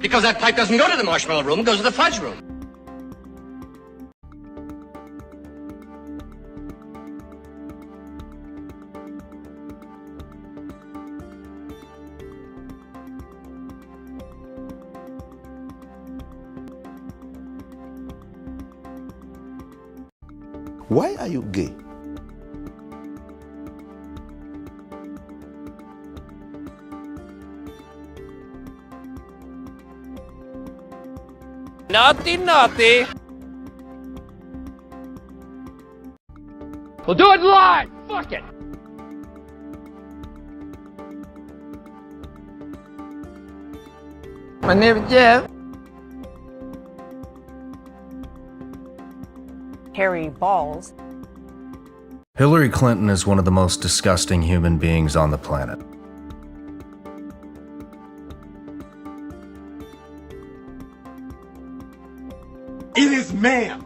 Because that pipe doesn't go to the marshmallow room, it goes to the fudge room. Why are you gay? Naughty, naughty. We'll do it live! Fuck it! My name is Jeff. Hairy balls. Hillary Clinton is one of the most disgusting human beings on the planet. It is ma'am.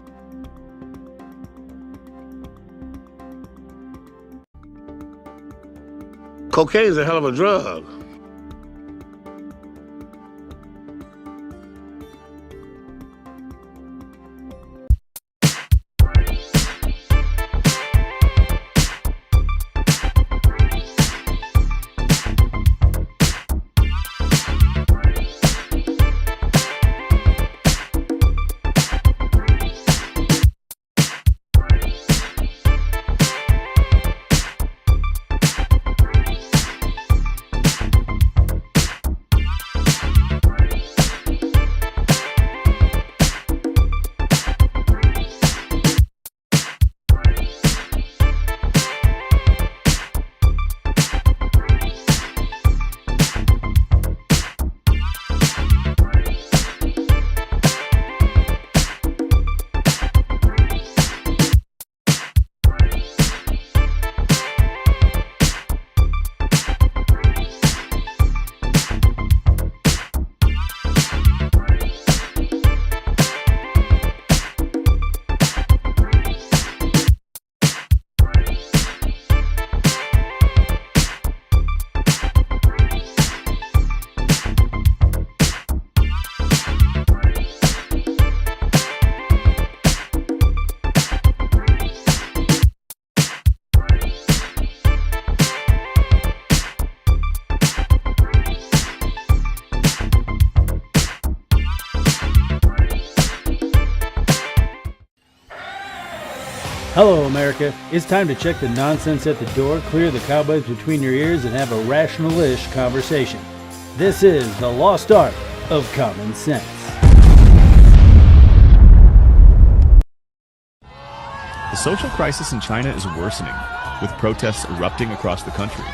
Cocaine is a hell of a drug. Hello, America. It's time to check the nonsense at the door, clear the cobwebs between your ears, and have a rational-ish conversation. This is the lost art of common sense. The social crisis in China is worsening, with protests erupting across the country.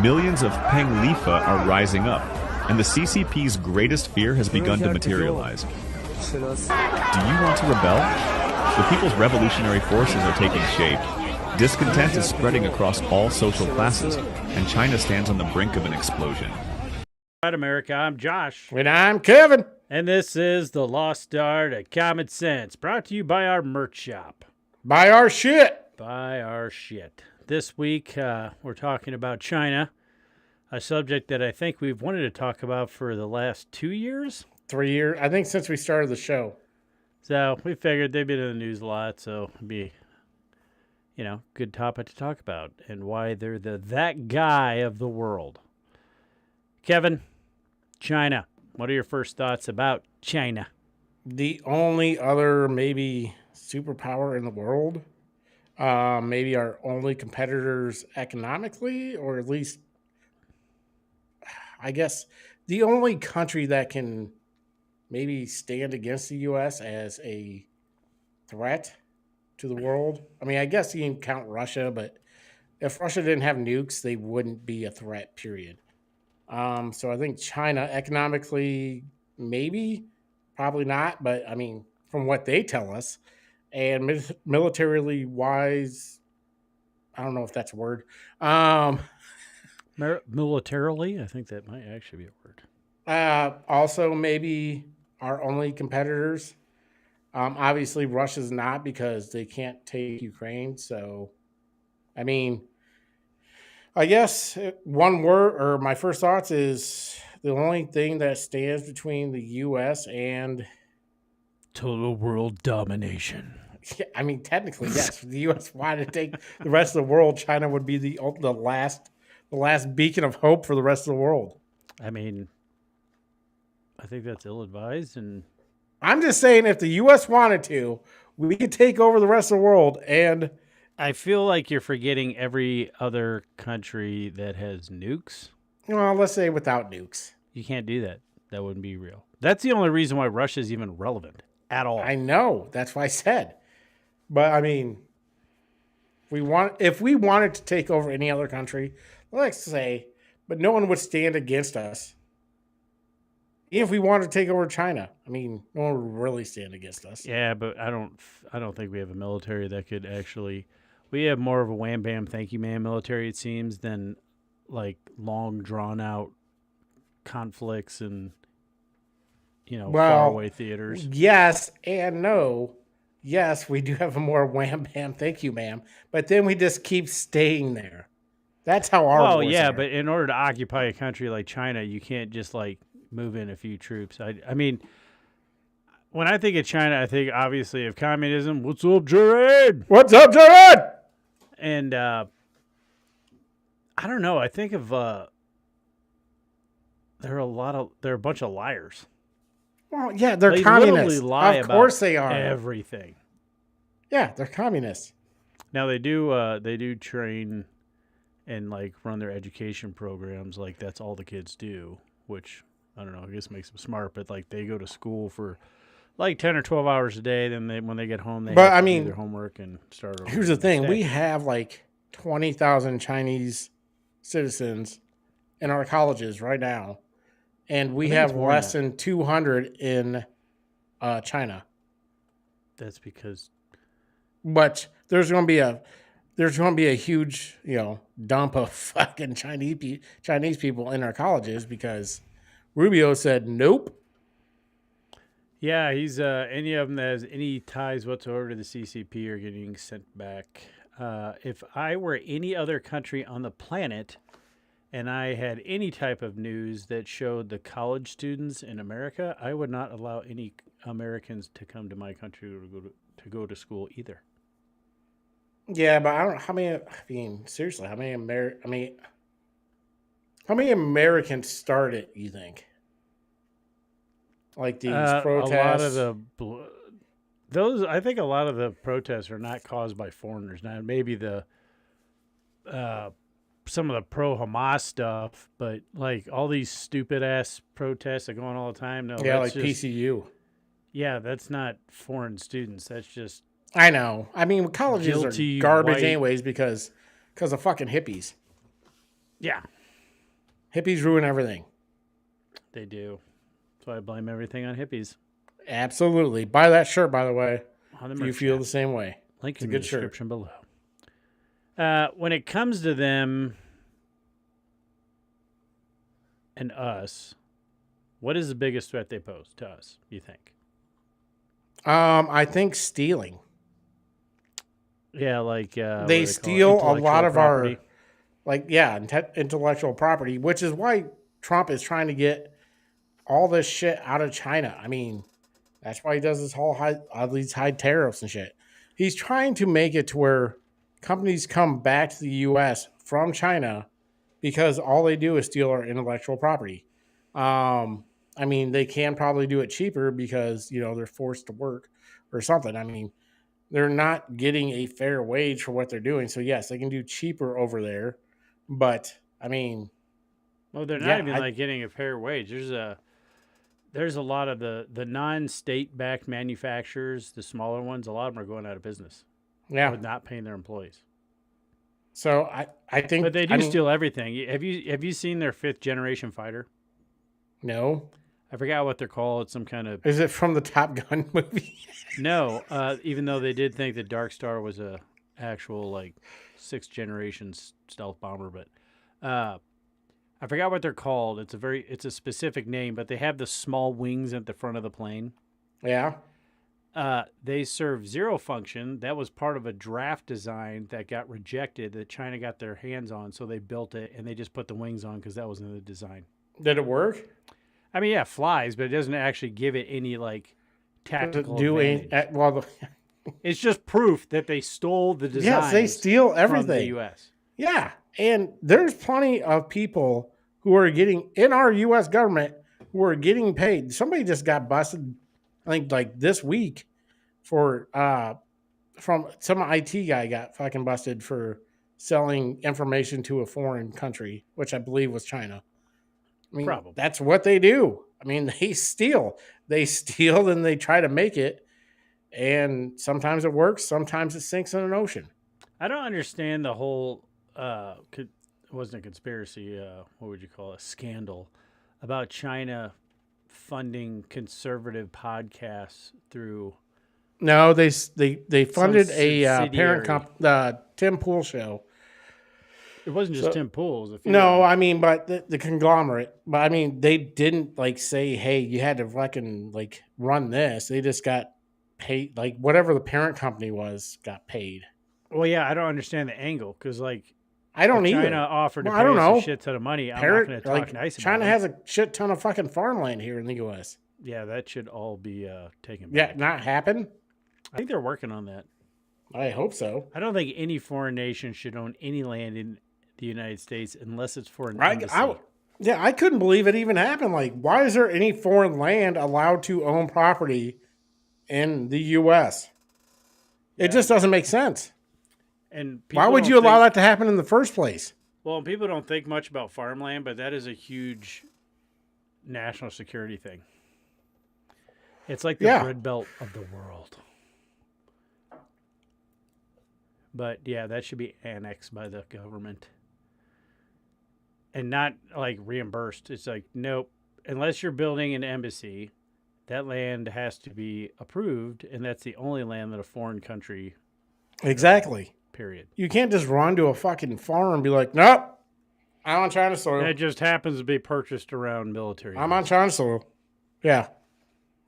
Millions of Peng Lifa are rising up, and the CCP's greatest fear has begun to materialize. Do you want to rebel? The People's Revolutionary Forces are taking shape. Discontent is spreading across all social classes, and China stands on the brink of an explosion. All right, America, I'm Josh. And I'm Kevin. And this is the lost art of common sense, brought to you by our merch shop. Buy our shit. Buy our shit. This week, we're talking about China, a subject that I think we've wanted to talk about for the last 2 years. 3 years. I think since we started the show. So we figured they've been in the news a lot, so it'd be, good topic to talk about and why they're that guy of the world. Kevin, China. What are your first thoughts about China? The only other maybe superpower in the world. Maybe our only competitors economically, or at least, I guess, the only country that can maybe stand against the U.S. as a threat to the world. I mean, I guess you can count Russia, but if Russia didn't have nukes, they wouldn't be a threat, period. So I think China economically, maybe, probably not, but I mean, from what they tell us, and militarily wise, I don't know if that's a word. Militarily, I think that might actually be a word. Also, maybe our only competitors. Obviously, Russia's not, because they can't take Ukraine. So, I mean, I guess one word, or my first thoughts is the only thing that stands between the U.S. and Total world domination. I mean, technically, yes. If the U.S. wanted to take the rest of the world, China would be the last beacon of hope for the rest of the world. I mean, I think that's ill-advised, and I'm just saying, if the U.S. wanted to, we could take over the rest of the world. And I feel like you're forgetting every other country that has nukes. well, let's say without nukes. You can't do that. That wouldn't be real. That's the only reason why Russia is even relevant at all. I know. That's why I said. But I mean, if we wanted to take over any other country, let's say, but no one would stand against us. Even if we wanted to take over China, I mean, no one would really stand against us. Yeah, but I don't think we have a military that could actually. We have more of a wham bam thank you man military, it seems, than like long drawn out conflicts and faraway theaters. Yes and no. Yes, we do have a more wham bam thank you, ma'am. But then we just keep staying there. That's how our wars are. But in order to occupy a country like China, you can't just like move in a few troops. I mean, when I think of China, I think obviously of communism. What's up, Jared? What's up, Jared? And I don't know. I think of they're a bunch of liars. Well, yeah, they're They communists. literally lie Of course about they are. everything. Yeah, they're communists. Now they do train and like run their education programs like that's all the kids do, which I don't know, I guess makes them smart, but like they go to school for like 10 or 12 hours a day, then when they get home they have to do their homework and start over. Here's the thing, day. we have like 20,000 Chinese citizens in our colleges right now, and we have less than 200 in China. That's because But there's going to be a huge, dump of fucking Chinese people in our colleges because Rubio said nope. yeah, he's any of them that has any ties whatsoever to the CCP are getting sent back. If I were any other country on the planet and I had any type of news that showed the college students in America, I would not allow any Americans to come to my country to go to school either. Yeah, but I don't. Seriously, how many Americans started? You think? Like these protests. I think a lot of the protests are not caused by foreigners. Now maybe some of the pro-Hamas stuff, but like all these stupid ass protests that go on all the time. No, yeah, like just, PCU. Yeah, that's not foreign students. That's just. I know. I mean, colleges are garbage anyways because of fucking hippies. Yeah. Hippies ruin everything. They do. So I blame everything on hippies. Absolutely. Buy that shirt, by the way. If you feel the same way. Link it's in a the good description shirt. below. When it comes to them and us, what is the biggest threat they pose to us, you think? I think stealing. Yeah, like they steal a lot of property. Intellectual property, which is why Trump is trying to get all this shit out of China. I mean, that's why he does this all these high tariffs and shit. He's trying to make it to where companies come back to the U.S. from China because all they do is steal our intellectual property. I mean, they can probably do it cheaper because, they're forced to work or something. I mean, they're not getting a fair wage for what they're doing. So, yes, they can do cheaper over there. But, I mean... Well, they're not even getting a fair wage. There's a lot of the non-state-backed manufacturers, the smaller ones, a lot of them are going out of business. Yeah. With not paying their employees. So, I think... But they do steal everything. Have you seen their 5th-generation fighter? No. I forgot what they're called. It's some kind of... Is it from the Top Gun movie? No, even though they did think that Dark Star was a actual, 6th-generation stealth bomber, but I forgot what they're called. It's a specific name, but they have the small wings at the front of the plane. Yeah. They serve zero function. That was part of a draft design that got rejected that China got their hands on, so they built it, and they just put the wings on because that was in the design. Did it work? I mean, yeah, it flies, but it doesn't actually give it any like tactical Do advantage. It's just proof that they stole the design. Yes, they steal everything. From the U.S. Yeah, and there's plenty of people who are getting in our U.S. government who are getting paid. Somebody just got busted, I think, like this week for from some IT guy got fucking busted for selling information to a foreign country, which I believe was China. I mean, Probably. that's what they do. I mean, they steal. They steal and they try to make it. And sometimes it works. Sometimes it sinks in an ocean. I don't understand the whole, it wasn't a conspiracy, what would you call it, a scandal about China funding conservative podcasts through. No, they funded a parent subsidiary. Tim Pool show. It wasn't just Tim Pool's. No, I mean, but the conglomerate. But I mean, they didn't like say, "Hey, you had to fucking like run this." They just got paid, like whatever the parent company was got paid. Well, yeah, I don't understand the angle because like I don't either. China offered to Well, pay I don't us know. a shit ton of money. I'm not going to talk nice about China it. has a shit ton of fucking farmland here in the U.S. Yeah, that should all be taken Yeah, back. not happen. I think they're working on that. I hope so. I don't think any foreign nation should own any land in the United States unless it's for an embassy. I couldn't believe it even happened. Like, why is there any foreign land allowed to own property in the U.S.? It just doesn't make sense. And why would you allow that to happen in the first place? Well, people don't think much about farmland, but that is a huge national security thing. It's like the bread belt of the world. But yeah, that should be annexed by the government. And not like reimbursed. It's like, nope, unless you're building an embassy, that land has to be approved, and that's the only land that a foreign country. Exactly. Period. You can't just run to a fucking farm and be like, nope, I'm on China soil. That just happens to be purchased around military. I'm on China soil. Yeah.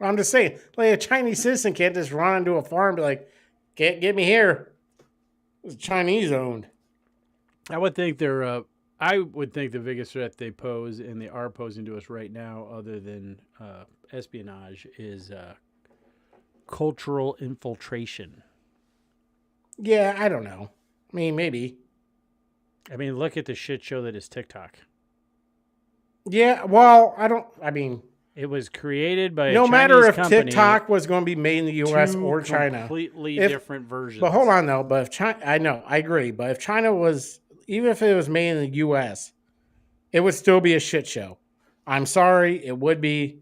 I'm just saying, like a Chinese citizen can't just run into a farm and be like, can't get me here. It's Chinese owned. I would think the biggest threat they pose and they are posing to us right now, other than espionage, is cultural infiltration. Yeah, I don't know. I mean, maybe. I mean, look at the shit show that is TikTok. Yeah, well, it was created by no a matter Chinese if company, TikTok was going to be made in the U.S. or China. Completely different versions. But hold on, though. But if China, I know, I agree. But if China was, even if it was made in the U.S., it would still be a shit show. I'm sorry, it would be.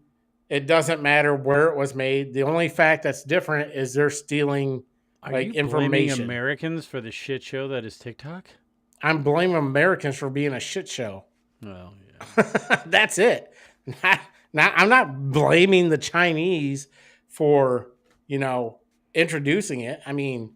It doesn't matter where it was made. The only fact that's different is they're stealing information. Blaming Americans for the shit show that is TikTok? I'm blaming Americans for being a shit show. Well, yeah. That's it. I'm not blaming the Chinese for, introducing it. I mean,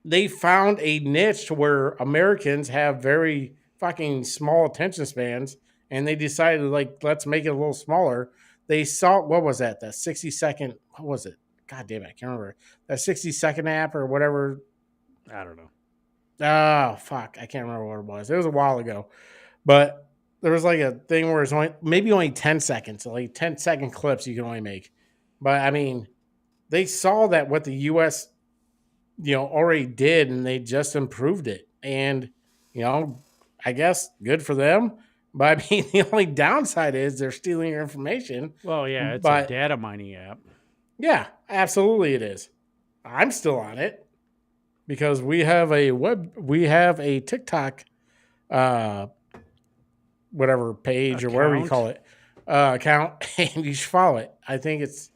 they found a niche to where Americans have very fucking small attention spans, and they decided, let's make it a little smaller. They saw, what was that? That 60-second, what was it? God damn it, I can't remember. That 60-second app or whatever. I don't know. Oh, fuck. I can't remember what it was. It was a while ago. But there was like a thing where it's only 10 seconds. So like 10-second clips you can only make. But, I mean, they saw that what the U.S., already did, and they just improved it. And, I guess good for them. But, I mean, the only downside is they're stealing your information. Well, yeah, it's a data mining app. Yeah, absolutely it is. I'm still on it. Because we have a TikTok, whatever page or whatever you call it, account, and you should follow it. I think it's,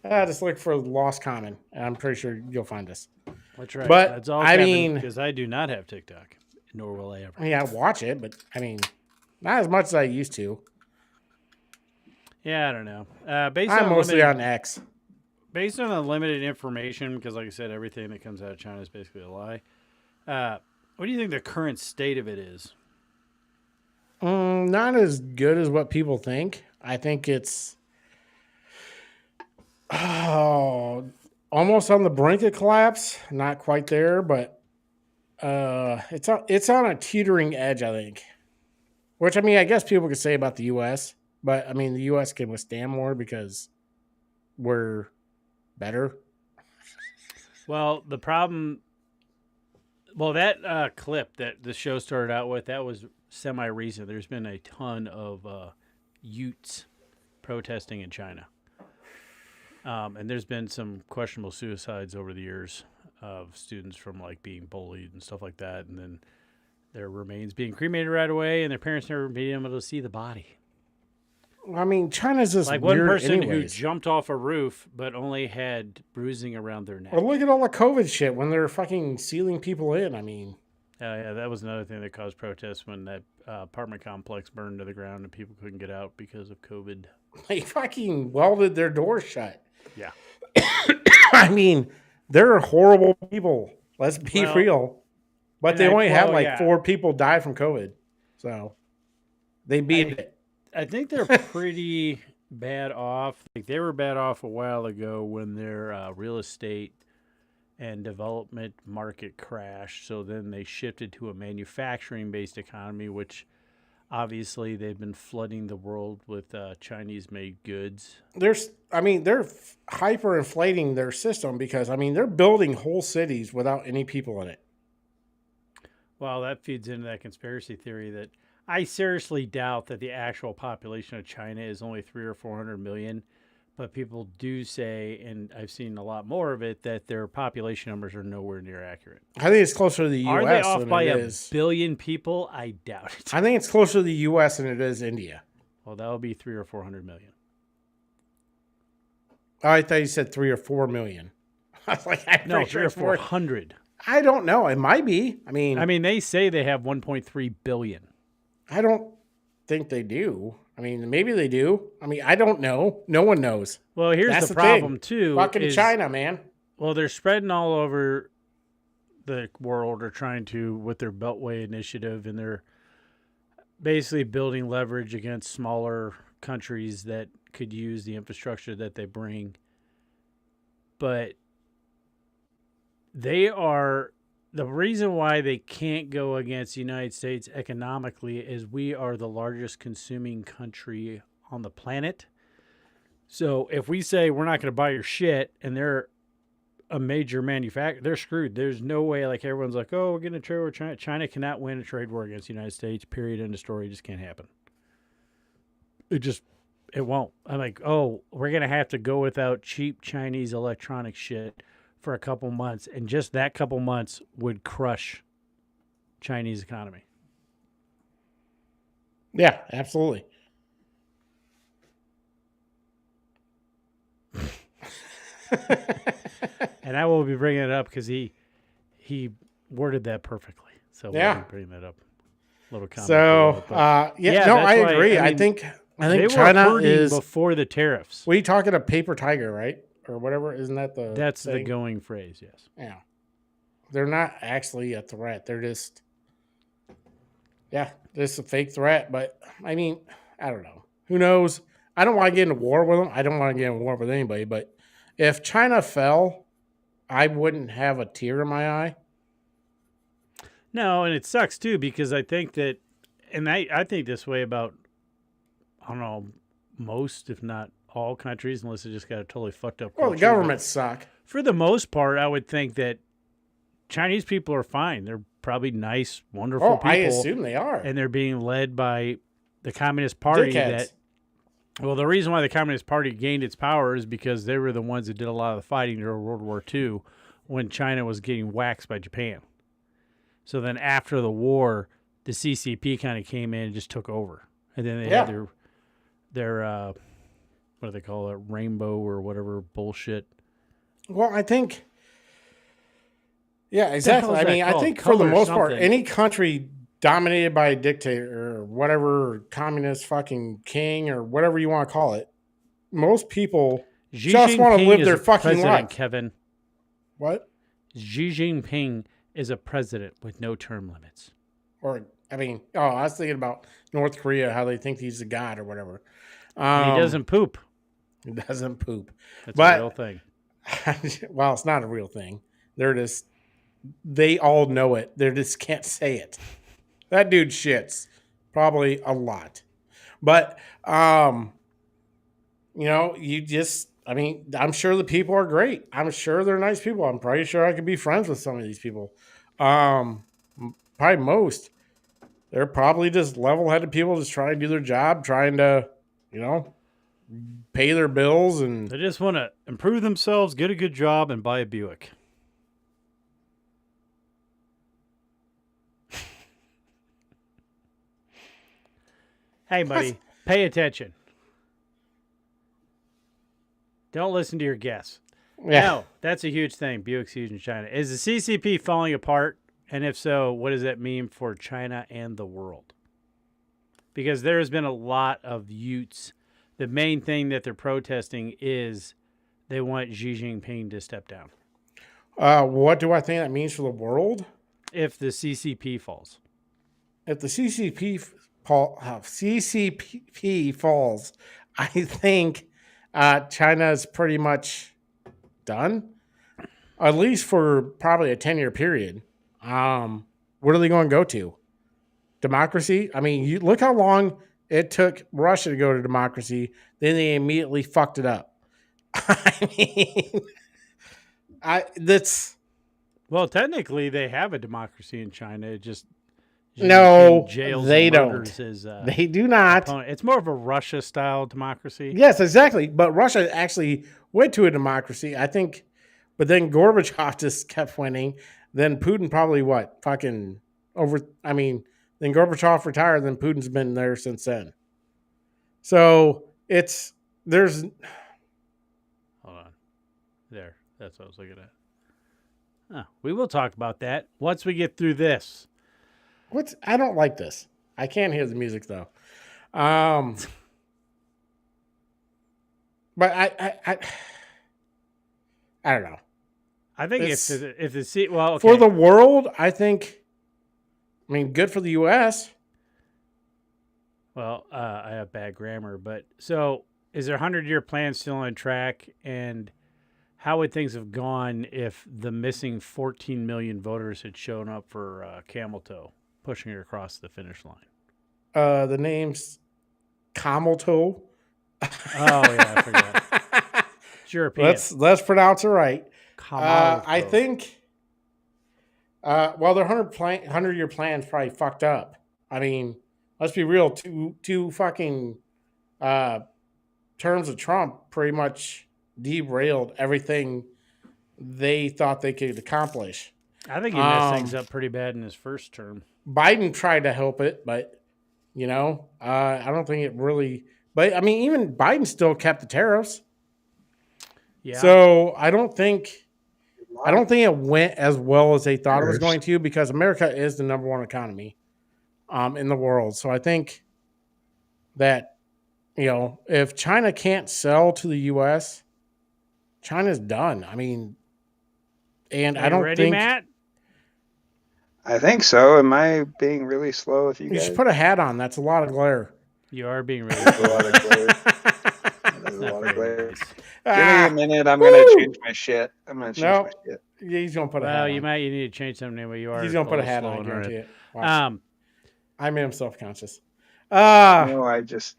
just look for Lost Common, and I'm pretty sure you'll find us. That's right. But that's all because I do not have TikTok, nor will I ever. I mean, I watch it, but I mean, not as much as I used to. Yeah, I don't know. I'm mostly on X. Based on the limited information, because like I said, everything that comes out of China is basically a lie. What do you think the current state of it is? Not as good as what people think. I think it's almost on the brink of collapse. Not quite there, but it's on a teetering edge, I think. Which, I mean, I guess people could say about the U.S., but, I mean, the U.S. can withstand more because we're better. Well, the problem... Well, that clip that the show started out with, that was semi-recent. There's been a ton of Utes protesting in China. And there's been some questionable suicides over the years of students from, like, being bullied and stuff like that. And then their remains being cremated right away, and their parents never being able to see the body. I mean, China's just like weird one person anyways. who jumped off a roof but only had bruising around their neck. Or look at all the COVID shit when they're fucking sealing people in. I mean, Yeah, that was another thing that caused protests when that apartment complex burned to the ground and people couldn't get out because of COVID. they fucking welded their doors shut. Yeah. I mean, they're horrible people. Let's be real. But they only had like 4 people die from COVID. So they beat it. I think they're pretty bad off. Like they were bad off a while ago when their real estate and development market crashed. So then they shifted to a manufacturing-based economy, which obviously they've been flooding the world with Chinese-made goods. They're hyperinflating their system because, I mean, they're building whole cities without any people in it. Well, that feeds into that conspiracy theory that I seriously doubt that the actual population of China is only 300 or 400 million, but people do say, and I've seen a lot more of it, that their population numbers are nowhere near accurate. I think it's closer to the U.S. Are they off than by it a is. billion people? I doubt it. I think it's closer to the U.S. than it is India. Well, that would be 300 or 400 million. Oh, I thought you said 3 or 4 million. I was like, I'm No, pretty 3 sure or it's more. 400. I don't know. It might be. I mean, they say they have 1.3 billion. I don't think they do. I mean, maybe they do. I mean, I don't know. No one knows. Well, here's That's the the problem, thing. too. Fucking China, man. Well, they're spreading all over the world or trying to with their Beltway initiative, and they're basically building leverage against smaller countries that could use the infrastructure that they bring. But they are the reason why they can't go against the United States economically is we are the largest consuming country on the planet. So if we say we're not going to buy your shit and they're a major manufacturer, they're screwed. There's no way, like everyone's like, oh, we're getting a trade war. China cannot win a trade war against the United States, period, end of story. It just can't happen. It won't. I'm like, oh, we're going to have to go without cheap Chinese electronic shit for a couple months, and just that couple months would crush Chinese economy. Yeah, absolutely. And I will be bringing it up because he worded that perfectly. So we'll be bringing that up. Little comment. So, I agree. I think they China were is before the tariffs. What are you talking a paper tiger, right? Or whatever. Isn't that the That's thing? the going phrase, yes. Yeah. They're not actually a threat. They're just a fake threat. But I mean, I don't know. Who knows? I don't want to get into war with them. I don't want to get in war with anybody. But if China fell, I wouldn't have a tear in my eye. No, and it sucks too because I think that, and I think this way about, I don't know, most, if not all countries, unless they just got a totally fucked up culture. Well, the governments suck. For the most part, I would think that Chinese people are fine. They're probably nice, wonderful people. I assume they are. And they're being led by the Communist Party. Dickheads. Well, the reason why the Communist Party gained its power is because they were the ones that did a lot of the fighting during World War II when China was getting waxed by Japan. So then after the war, the CCP kind of came in and just took over. And then they had their what do they call it, rainbow or whatever bullshit. Well, I think, yeah, exactly. I mean, I think for the Color most part, something. any country dominated by a dictator or whatever, communist fucking king or whatever you want to call it, most people Xi just want to Jinping live is their a fucking president, life. Kevin. What? Xi Jinping is a president with no term limits. Or, I mean, I was thinking about North Korea, how they think he's a god or whatever. He doesn't poop. He doesn't poop. That's But- a real thing. Well, it's not a real thing. They all know it. They just can't say it. That dude shits. Probably a lot. But, you just, I'm sure the people are great. I'm sure they're nice people. I'm pretty sure I could be friends with some of these people. Probably most. They're probably just level-headed people just trying to do their job, trying to, pay their bills. And They just want to improve themselves, get a good job, and buy a Buick. Hey, buddy, pay attention. Don't listen to your guess. yeah. No, that's a huge thing. Buick's huge in China. Is the CCP falling apart? And if so, what does that mean for China and the world? Because there has been a lot of Utes. The main thing that they're protesting is they want Xi Jinping to step down. What do I think that means for the world? If the CCP falls. If the CCP falls, I think China is pretty much done, at least for probably a 10-year period. What are they going to go to? Democracy? I mean, you look how long it took Russia to go to democracy. Then they immediately fucked it up. Well, technically, they have a democracy in China. It just no, jails they and don't. murders his, they do not. opponent. It's more of a Russia-style democracy. Yes, exactly. But Russia actually went to a democracy, I think. But then Gorbachev just kept winning. Then Putin probably then Gorbachev retired. Then Putin's been there since then. So there's. Hold on. There. That's what I was looking at. Oh, we will talk about that once we get through this. I don't like this. I can't hear the music though. But I don't know. I think if the for the world, I think. Good for the U.S. Well, I have bad grammar, but so is their 100-year plan still on track? And how would things have gone if the missing 14 million voters had shown up for camel toe, pushing it across the finish line? The name's camel toe. Oh yeah, I forgot. It's European. Let's pronounce it right. I toe. think. Their 100-year plan's probably fucked up. Let's be real. Two fucking terms of Trump pretty much derailed everything they thought they could accomplish. I think he messed things up pretty bad in his first term. Biden tried to help it, but I don't think it really. But even Biden still kept the tariffs. Yeah. So I don't think it went as well as they thought it was going to, because America is the number one economy in the world. So I think that, if China can't sell to the U.S., China's done. And I don't ready, Matt? I think so. Am I being really slow with you You guys? should put a hat on. That's a lot of glare. You are being really There's a lot of glare. There's a Not lot of very glare. nice. Give me a minute. I'm going to change my shit. My shit. Yeah, he's going to put a hat Well, on. you need to change something where you are. He's going to put a little hat slow on, I and guarantee hard. it. Watch. I made him self-conscious. No, I just...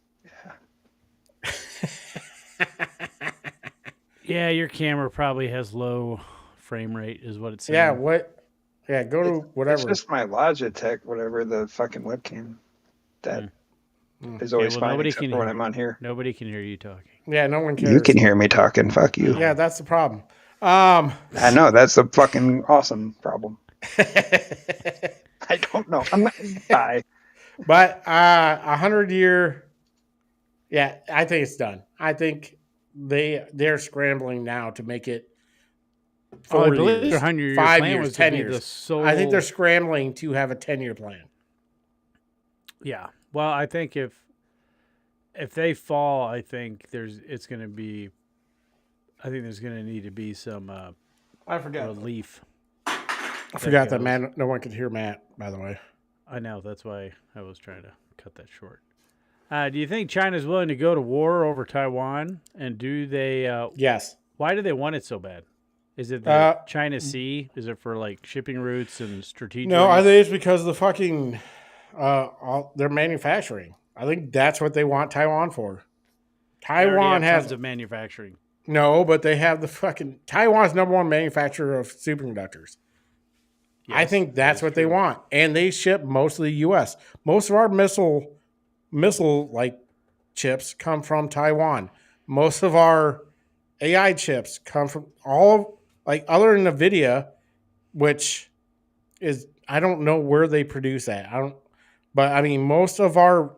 Yeah, your camera probably has low frame rate, is what it's saying. Yeah, what? Yeah, go to whatever. It's just my Logitech, whatever, the fucking webcam. That is always well, fine nobody except can for when hear- I'm on here. Nobody can hear you talking. Yeah, no one cares. You can hear me talking. Fuck you. Yeah, that's the problem. I know. That's the fucking awesome problem. I don't know. I'm not die. But 100-year, yeah, I think it's done. I think they're scrambling now to make it 4 I believe years, their 100-year 5 plan years, was to 10 be years. the sole- I think they're scrambling to have a 10-year plan. Yeah. Well, I think if they fall, I think there's going to need to be some I forgot. relief. I forgot that no one could hear Matt, by the way. I know. That's why I was trying to cut that short. Do you think China's willing to go to war over Taiwan? And do they? Yes. Why do they want it so bad? Is it the China Sea? Is it for like shipping routes and strategic? No, I think it's because the fucking Their manufacturing. I think that's what they want Taiwan for. They already Taiwan have has tons of manufacturing. no, but they have the fucking Taiwan's number 1 manufacturer of superconductors. I Yes, think that that's is what true. they want, and they ship most of the U.S. Most of our missile like chips come from Taiwan. Most of our AI chips come from other than NVIDIA, which is I don't know where they produce that. But I mean most of our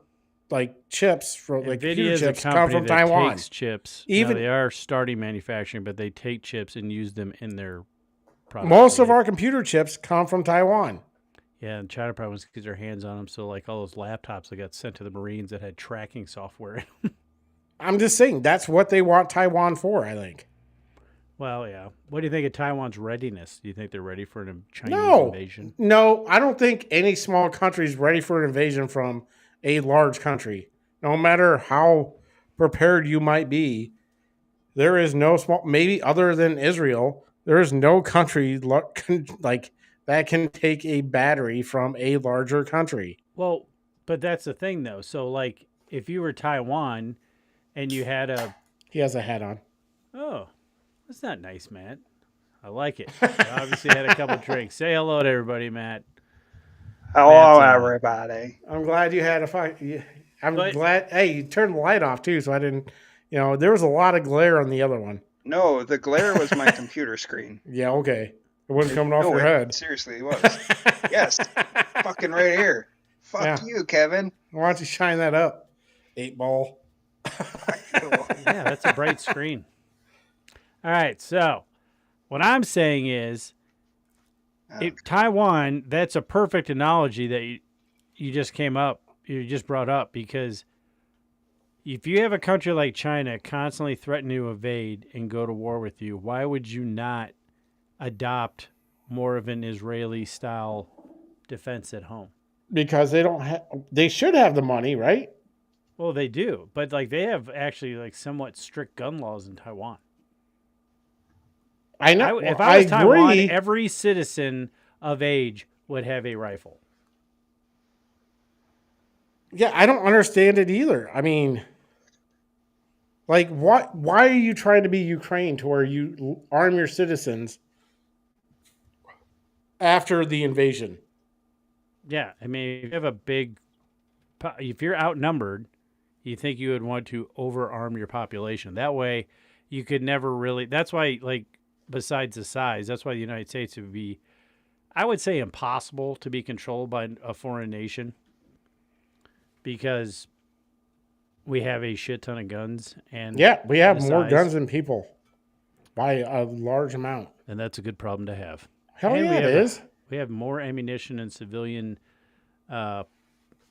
like chips from like NVIDIA computer is a chips come company from that Taiwan. takes chips. Even- Now, they are starting manufacturing, but they take chips and use them in their products. Most of our computer chips come from Taiwan. Yeah, and China probably wants to get their hands on them. So, like all those laptops that got sent to the Marines that had tracking software in them. I'm just saying that's what they want Taiwan for, I think. Well, yeah. What do you think of Taiwan's readiness? Do you think they're ready for a Chinese invasion? No, I don't think any small country is ready for an invasion from a large country. No matter how prepared you might be, there is no small, maybe other than Israel, there is no country like that can take a battery from a larger country. Well, but that's the thing, though. So, like, if you were Taiwan and you had a... He has a hat on. Oh, that's not nice, Matt. I like it. You obviously had a couple drinks. Say hello to everybody, Matt. Hello, everybody. I'm glad you had a fight. I'm But- glad. Hey, you turned the light off too, so I didn't. There was a lot of glare on the other one. No, the glare was my computer screen. Yeah, okay. It wasn't coming off your head. Seriously, it was. Yes, fucking right here. Fuck Yeah. you, Kevin. Why don't you shine that up, 8-ball? Yeah, that's a bright screen. All right, so what I'm saying is, Taiwan, that's a perfect analogy that you just brought up, because if you have a country like China constantly threaten to invade and go to war with you, why would you not adopt more of an Israeli-style defense at home? Because they don't have. They should have the money, right? Well, they do, but like they have actually like somewhat strict gun laws in Taiwan. I know. If I was Taiwan, agree. every citizen of age would have a rifle. Yeah, I don't understand it either. I mean, like, what? Why are you trying to be Ukraine to where you arm your citizens after the invasion? Yeah, I mean, if you have if you're outnumbered, you think you would want to overarm your population. That way, you could never really. That's why, like, besides the size, that's why the United States would be, I would say, impossible to be controlled by a foreign nation, because we have a shit ton of guns, and Yeah, we have the more size, guns than people by a large amount. and that's a good problem to have. Hell And yeah, we it have is. We have more ammunition in civilian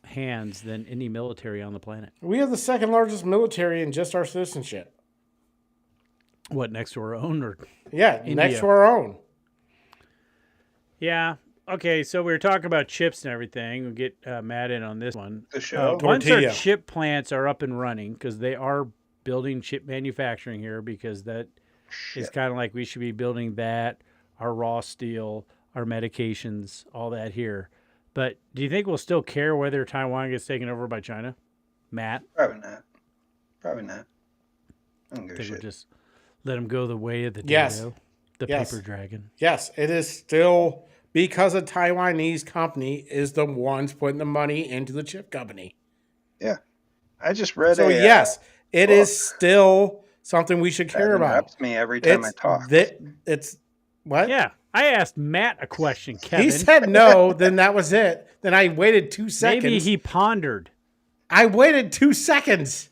hands than any military on the planet. We have the second largest military in just our citizenship. What, next to our own, or? Yeah, India. next to our own. Yeah. Okay, so we were talking about chips and everything. We'll get Matt in on this one. The show. Once our Tortilla. chip plants are up and running, because they are building chip manufacturing here, because that is kind of like we should be building that, our raw steel, our medications, all that here. But do you think we'll still care whether Taiwan gets taken over by China? Matt? Probably not. Probably not. I don't give a Think we'll shit. just let them go the way of the Yes. dodo, the Yes. paper dragon. Yes, it is still because a Taiwanese company is the ones putting the money into the chip company. Yeah. I just read So a. yes, it is book. still something we should That care about. interrupts me every time I talk. It's what? Yeah, I asked Matt a question, Kevin. He said no, then that was it. Then I waited 2 seconds. Maybe he pondered. I waited 2 seconds.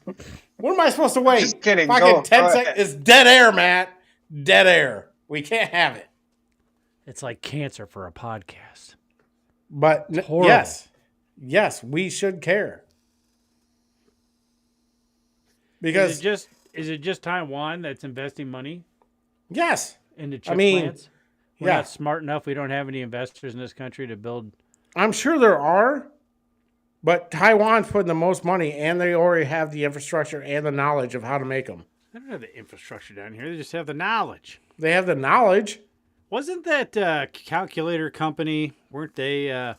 What am I supposed to wait? Just kidding. Fucking Go 10 ahead. seconds. It's dead air, Matt. Dead air. We can't have it. It's like cancer for a podcast. But horrible. yes, we should care. Because Is it just Taiwan that's investing money yes, into chip mean, plants? We're yeah. not smart enough. We don't have any investors in this country to build. I'm sure there are, but Taiwan's putting the most money, and they already have the infrastructure and the knowledge of how to make them. They don't have the infrastructure down here. They just have the knowledge. They have the knowledge. Wasn't that calculator company? Weren't they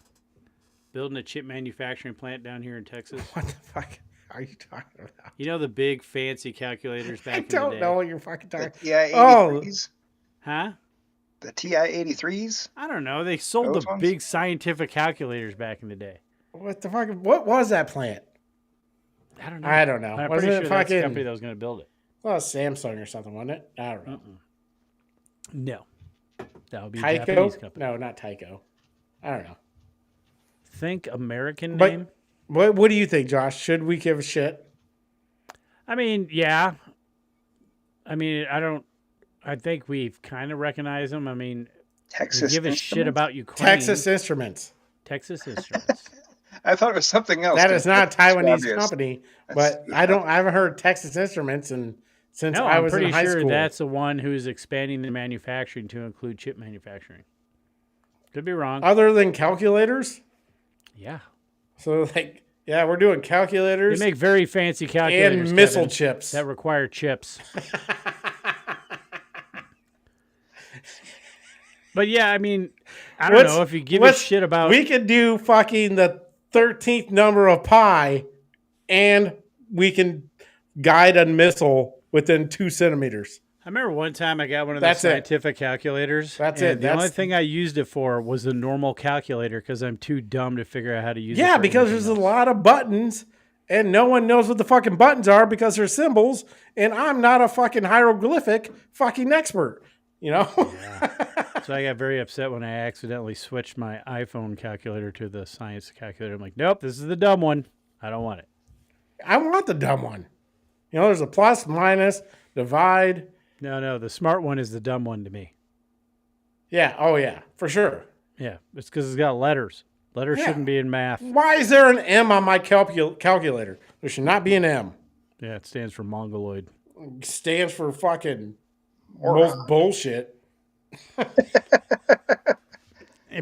building a chip manufacturing plant down here in Texas. What the fuck are you talking about? You know the big fancy calculators back I in the day? don't know what you're fucking The talking TI-83s? Huh? The TI-83s? I don't know. They sold Those the ones? big scientific calculators back in the day. What the fuck? What was that plant? I don't know. I don't know. I'm Was pretty it sure that's the fucking- company that was going to build it. Well, Samsung or something, wasn't it? I don't know. No. That would be a Tyco? Japanese company. No, not Tyco. I don't know. Think American But- name? What do you think, Josh? Should we give a shit? I mean, yeah. I mean, I think we've kind of recognized them. I mean, Texas we give a shit Instruments? about Ukraine. Texas Instruments. Texas Instruments. I thought it was something else. That is not a Taiwanese obvious. company, That's- but I haven't heard Texas Instruments since No, I I'm was pretty in high sure school. that's the one who's expanding the manufacturing to include chip manufacturing. Could be wrong. Other than calculators. Yeah. So like, yeah, we're doing They calculators make very fancy calculators, and missile Kevin, chips. that require chips. But yeah, I mean, I don't know if you give a shit about. We could do fucking the 13th number of pi, and we can guide a missile within 2 centimeters. I remember one time I got one of That's those it. scientific calculators. That's and it. The only That's- thing I used it for was the normal calculator because I'm too dumb to figure out how to use it. Yeah, for because anything there's a else. lot of buttons, and no one knows what the fucking buttons are because they're symbols, and I'm not a fucking hieroglyphic fucking expert. You know? So I got very upset when I accidentally switched my iPhone calculator to the science calculator. I'm like, nope, this is the dumb one. I don't want it. I want the dumb one. You know, there's a plus, minus, divide. No, the smart one is the dumb one to me. Yeah, oh yeah, for sure. Yeah, it's because it's got letters. Letters Yeah. shouldn't be in math. Why is there an M on my calculator? There should not be an M. Yeah, it stands for Mongoloid. Stands for fucking most bullshit.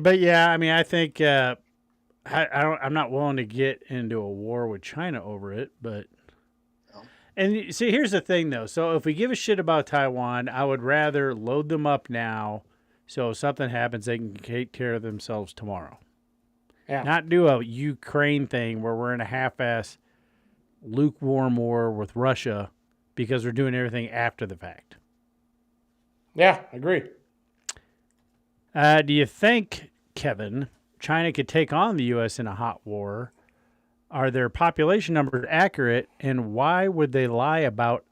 But yeah, I mean, I think I'm not willing to get into a war with China over it, but. And see, here's the thing, though. So if we give a shit about Taiwan, I would rather load them up now so if something happens, they can take care of themselves tomorrow. Yeah. Not do a Ukraine thing where we're in a half-ass lukewarm war with Russia because we're doing everything after the fact. Yeah, agree. Do you think, Kevin, China could take on the U.S. in a hot war? Are their population numbers accurate, and why would they lie about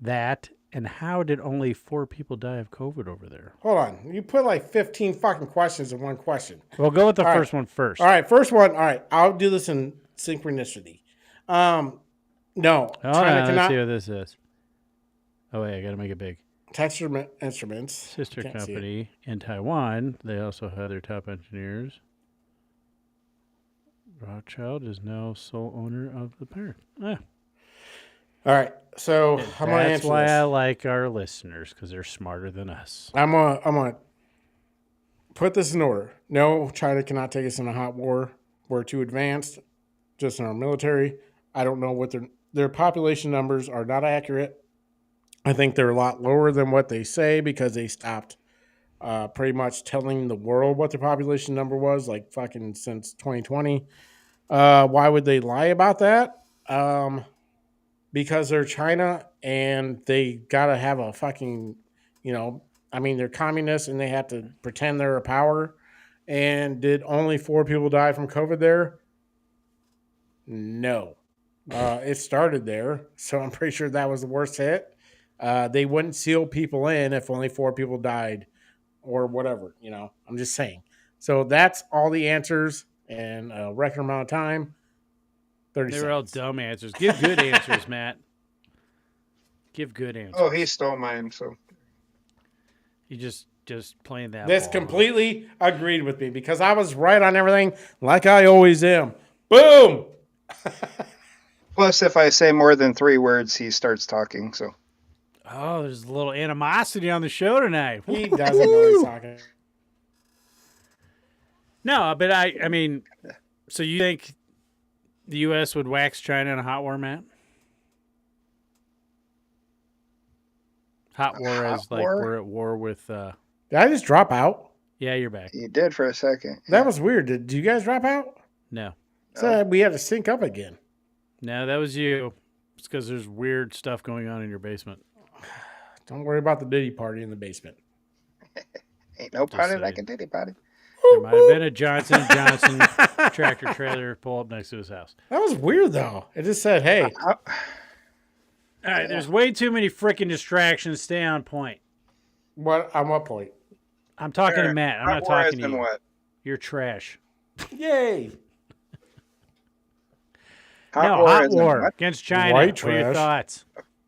that? And how did only 4 people die of COVID over there? Hold on. You put like 15 fucking questions in one question. We'll go with the All right. first one first. All right, first one. All right, I'll do this in synchronicity. No, Oh, China let's cannot. see what this is. Oh, wait, I got to make it big. Texture Instruments. Sister Can't see it. company in Taiwan, they also have their top engineers. Rothschild is now sole owner of the parent. Yeah. All right, so I'm gonna That's answer why this. I like our listeners, because they're smarter than us. I'm gonna put this in order. No, China cannot take us in a hot war. We're too advanced, just in our military. I don't know what their population numbers are not accurate. I think they're a lot lower than what they say because they stopped pretty much telling the world what their population number was, like fucking since 2020. Why would they lie about that? Because they're China and they gotta have a fucking, they're communists and they have to pretend they're a power. And did only 4 people die from COVID there? No. It started there, so I'm pretty sure that was the worst hit. They wouldn't seal people in if only 4 people died or whatever, I'm just saying. So that's all the answers in a record amount of time. 30 They were all seconds. dumb answers. Give good answers, Matt. Give good answers. Oh, he stole mine, so. You just playing that. This ball. completely agreed with me because I was right on everything like I always am. Boom! Plus, if I say more than 3 words, he starts talking, so. Oh, there's a little animosity on the show tonight. He doesn't know he's talking. No, but I mean, so you think the U.S. would wax China in a hot war, Matt? Hot war hot as like war? we're at war with. Did I just drop out? Yeah, you're back. You did for a second. That was weird. Did you guys drop out? No. So we had to sync up again. No, that was you. It's because there's weird stuff going on in your basement. Don't worry about the ditty party in the basement. Ain't no party saying. like a ditty party. There might have been a Johnson & Johnson tractor trailer pull up next to his house. That was weird, though. It just said, hey. All right, there's way too many freaking distractions. Stay on point. What? On what point? I'm talking to Matt. I'm not Hot war talking has to been you. what? You're trash. Yay. Hot as in war what? against China. White What are your trash. thoughts?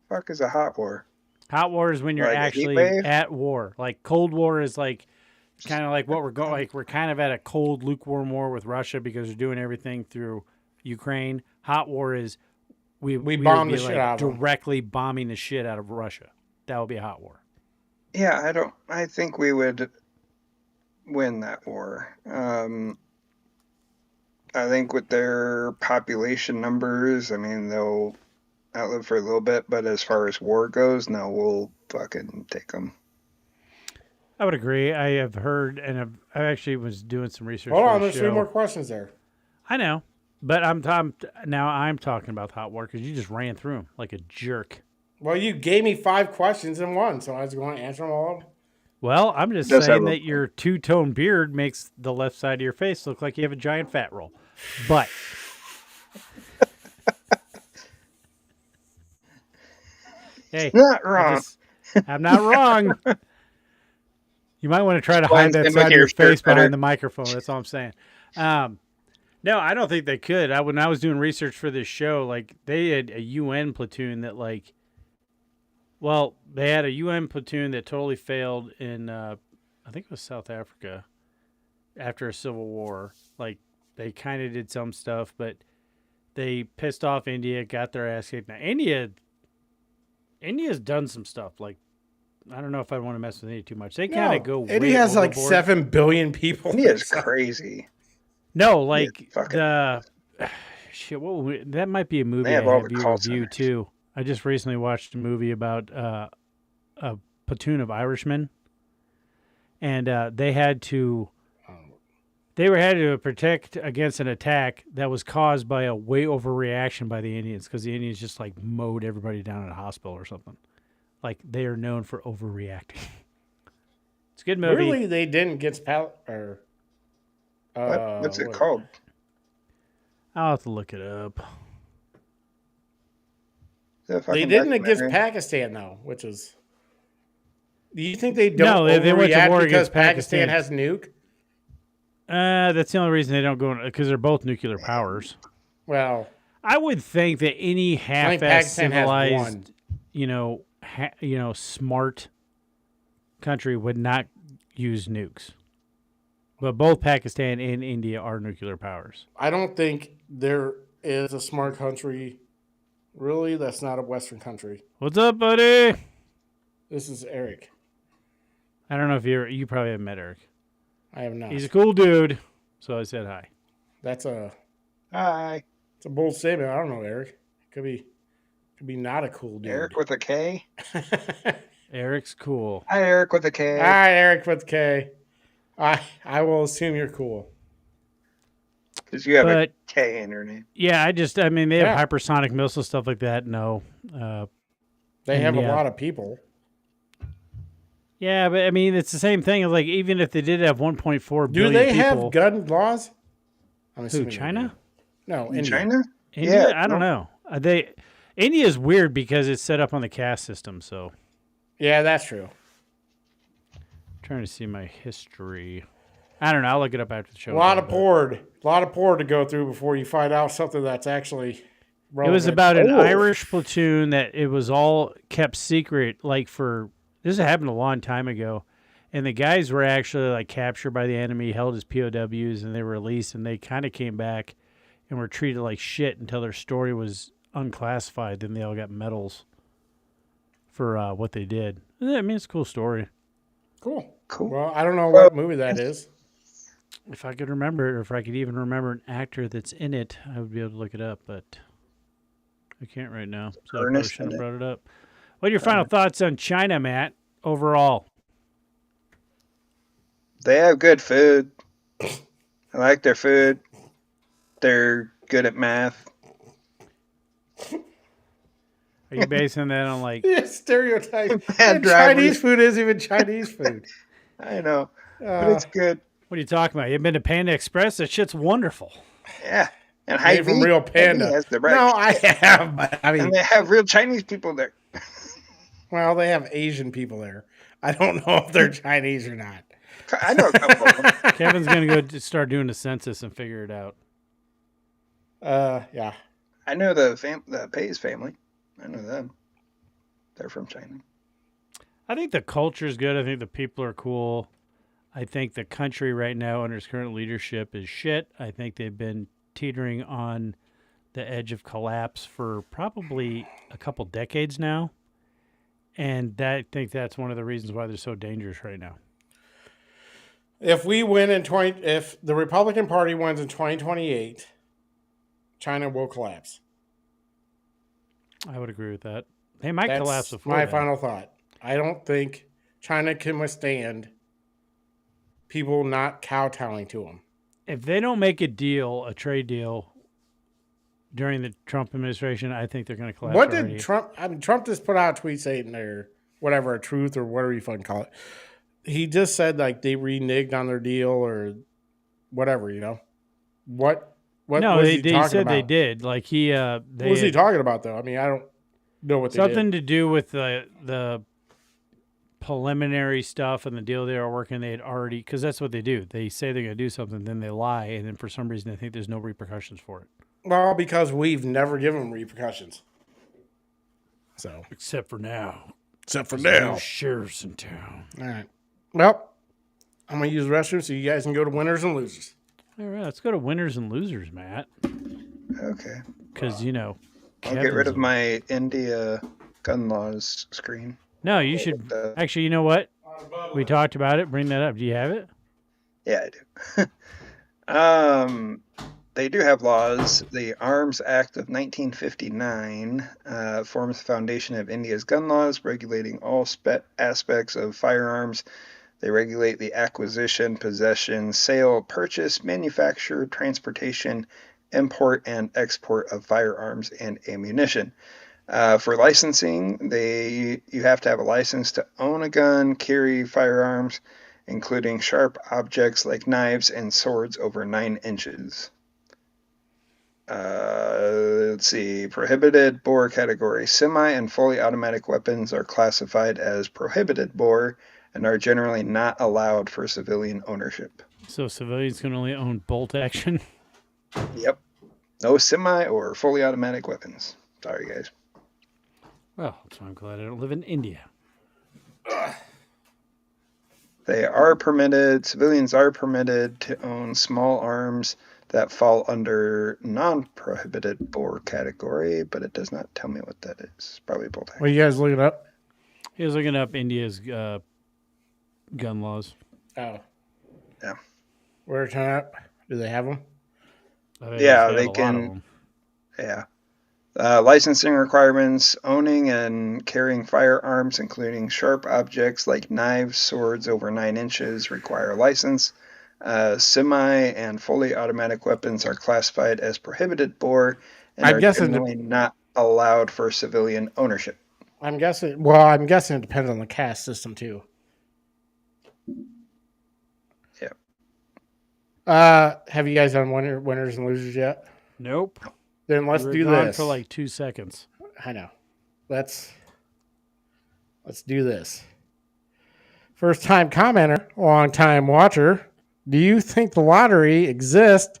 Fuck is a hot war? Hot war is when you're Like a heat actually wave? at war. Like Cold War is like kind of like what we're going. Like we're kind of at a cold, lukewarm war with Russia because they're doing everything through Ukraine. Hot war is we bomb would be the shit out of them. directly bombing the shit out of Russia. That would be a hot war. Yeah, I think we would win that war. I think with their population numbers, I mean, they'll outlive for a little bit, but as far as war goes, no, we'll fucking take them. I would agree. I have heard, and I actually was doing some research. Hold for on, the there's show. 3 more questions there. I know, but I'm talking about hot war because you just ran through them like a jerk. Well, you gave me 5 questions in one, so I was going to answer them all. Well, I'm just Does saying have a- that your two-tone beard makes the left side of your face look like you have a giant fat roll. But hey, Not wrong. I'm not wrong. You might want to try to hide Blends that in side with of your your face shirt better. behind the microphone. That's all I'm saying. No, I don't think they could. When I was doing research for this show, like they had a UN platoon that they had a UN platoon that totally failed in, I think it was South Africa after a civil war. Like they kind of did some stuff, but they pissed off India, got their ass kicked. Now India's done some stuff. Like, I don't know if I want to mess with India too much. They kind of go. India way has like overboard. 7 billion people. He is crazy. No, like fucking- the shit. That might be a movie They have I all have the you call review centers. too. I just recently watched a movie about a platoon of Irishmen, and they had to protect against an attack that was caused by a way overreaction by the Indians because the Indians just like mowed everybody down at a hospital or something. Like they are known for overreacting. It's a good movie. Really, they didn't get What's it called? I'll have to look it up. Is it a They fucking didn't against documentary? Pakistan, though, which is. Do you think they don't No, they went to overreact war because against Pakistan Pakistan. has nuke? That's the only reason they don't go because they're both nuclear powers. Well, I would think that any half-assed Pakistan has civilized, one. smart country would not use nukes. But both Pakistan and India are nuclear powers. I don't think there is a smart country. Really, that's not a Western country. What's up, buddy? This is Eric. I don't know if you probably haven't met Eric. I have not. He's a cool dude, so I said hi. That's a. Hi, It's a bold statement. I don't know, Eric. Could be not a cool dude. Eric with a K. Eric's cool. Hi, Eric with a K. Hi, Eric with K. I will assume you're cool. Because you have a But K in your name. yeah, they have Yeah. hypersonic missile stuff like that. No. They have a Yeah. lot of people. Yeah, but I mean, it's the same thing. Like, even if they did have 1.4 Do billion they people, have gun laws? I'm who, assuming they China? do. No, In India. China? India? Yeah, I don't know. India's weird because it's set up on the caste system. So, Yeah, that's true. trying to see my history. I don't know. I'll look it up after the show. A lot of porn to go through before you find out something that's actually It relevant. was about an Oh. Irish platoon that it was all kept secret. Like this happened a long time ago, and the guys were actually like captured by the enemy, held as POWs, and they were released. And they kind of came back and were treated like shit until their story was unclassified. Then they all got medals for what they did. I mean, it's a cool story. Cool. Cool. Well, I don't know what movie that is. If I could remember it, or if I could even remember an actor that's in it, I would be able to look it up, but I can't right now. So I probably Ernest shouldn't have in it. brought it up. What are your final thoughts on China, Matt, overall? They have good food. I like their food. they're good at math. Are you basing that on like? Yeah, stereotypes. Bad And drivers. Chinese food isn't even Chinese food. I know, but it's good. What are you talking about? You've been to Panda Express? That shit's wonderful. Yeah, and Made from real panda. Has the right No, I shit. have, but I mean, And they have real Chinese people there. well, they have Asian people there. I don't know if they're Chinese or not. I know a couple of them. Kevin's gonna go start doing the census and figure it out. Yeah. I know the Pays family. I know them. They're from China. I think the culture is good. I think the people are cool. I think the country right now under its current leadership is shit. I think they've been teetering on the edge of collapse for probably a couple decades now. And I think that's one of the reasons why they're so dangerous right now. If the Republican Party wins in 2028, China will collapse. I would agree with that. They might That's collapse before my that. final thought. I don't think China can withstand people not kowtowing to them. If they don't make a trade deal during the Trump administration, I think they're going to collapse. What already. did Trump? I mean, Trump just put out a tweet saying or whatever, a truth or whatever you fucking call it. He just said like they reneged on their deal or whatever. You know what? No, was they he talking said about? they did. Like What was he talking about though? I mean, I don't know what they something did. to do with the preliminary stuff and the deal they were working. They had already, because that's what they do. They say they're going to do something, then they lie, and then for some reason they think there's no repercussions for it. Well, because we've never given them repercussions. So Except for now. except for There's now. no sheriffs in town. All right. Well, I'm gonna use the restroom so you guys can go to winners and losers. All right, let's go to winners and losers, Matt. Okay. Because, you know, I'll get rid Kevin's of my India gun laws screen. No, you should. Actually, you know what? We talked about it. Bring that up. Do you have it? Yeah, I do. They do have laws. The Arms Act of 1959 forms the foundation of India's gun laws, regulating all aspects of firearms. They regulate the acquisition, possession, sale, purchase, manufacture, transportation, import, and export of firearms and ammunition. For licensing, you have to have a license to own a gun, carry firearms, including sharp objects like knives and swords over 9 inches. Let's see. Prohibited bore category. Semi and fully automatic weapons are classified as prohibited bore and are generally not allowed for civilian ownership. So civilians can only own bolt action? Yep. No semi or fully automatic weapons. Sorry, guys. Well, so I'm glad I don't live in India. Civilians are permitted to own small arms that fall under non-prohibited bore category, but it does not tell me what that is. Probably bolt action. Well, you guys looking up? He was looking up India's gun laws. Oh. Yeah. Where to turn up? Do they have them? Yeah, they can. Yeah. Licensing requirements, owning and carrying firearms, including sharp objects like knives, swords over 9 inches, require a license. Semi and fully automatic weapons are classified as prohibited bore and are generally not allowed for civilian ownership. I'm guessing it depends on the caste system too. Yeah. Have you guys done winners and losers yet? Nope. Then let's We were do gone this for like 2 seconds. I know. Let's do this. First time commenter, long time watcher. Do you think the lottery exists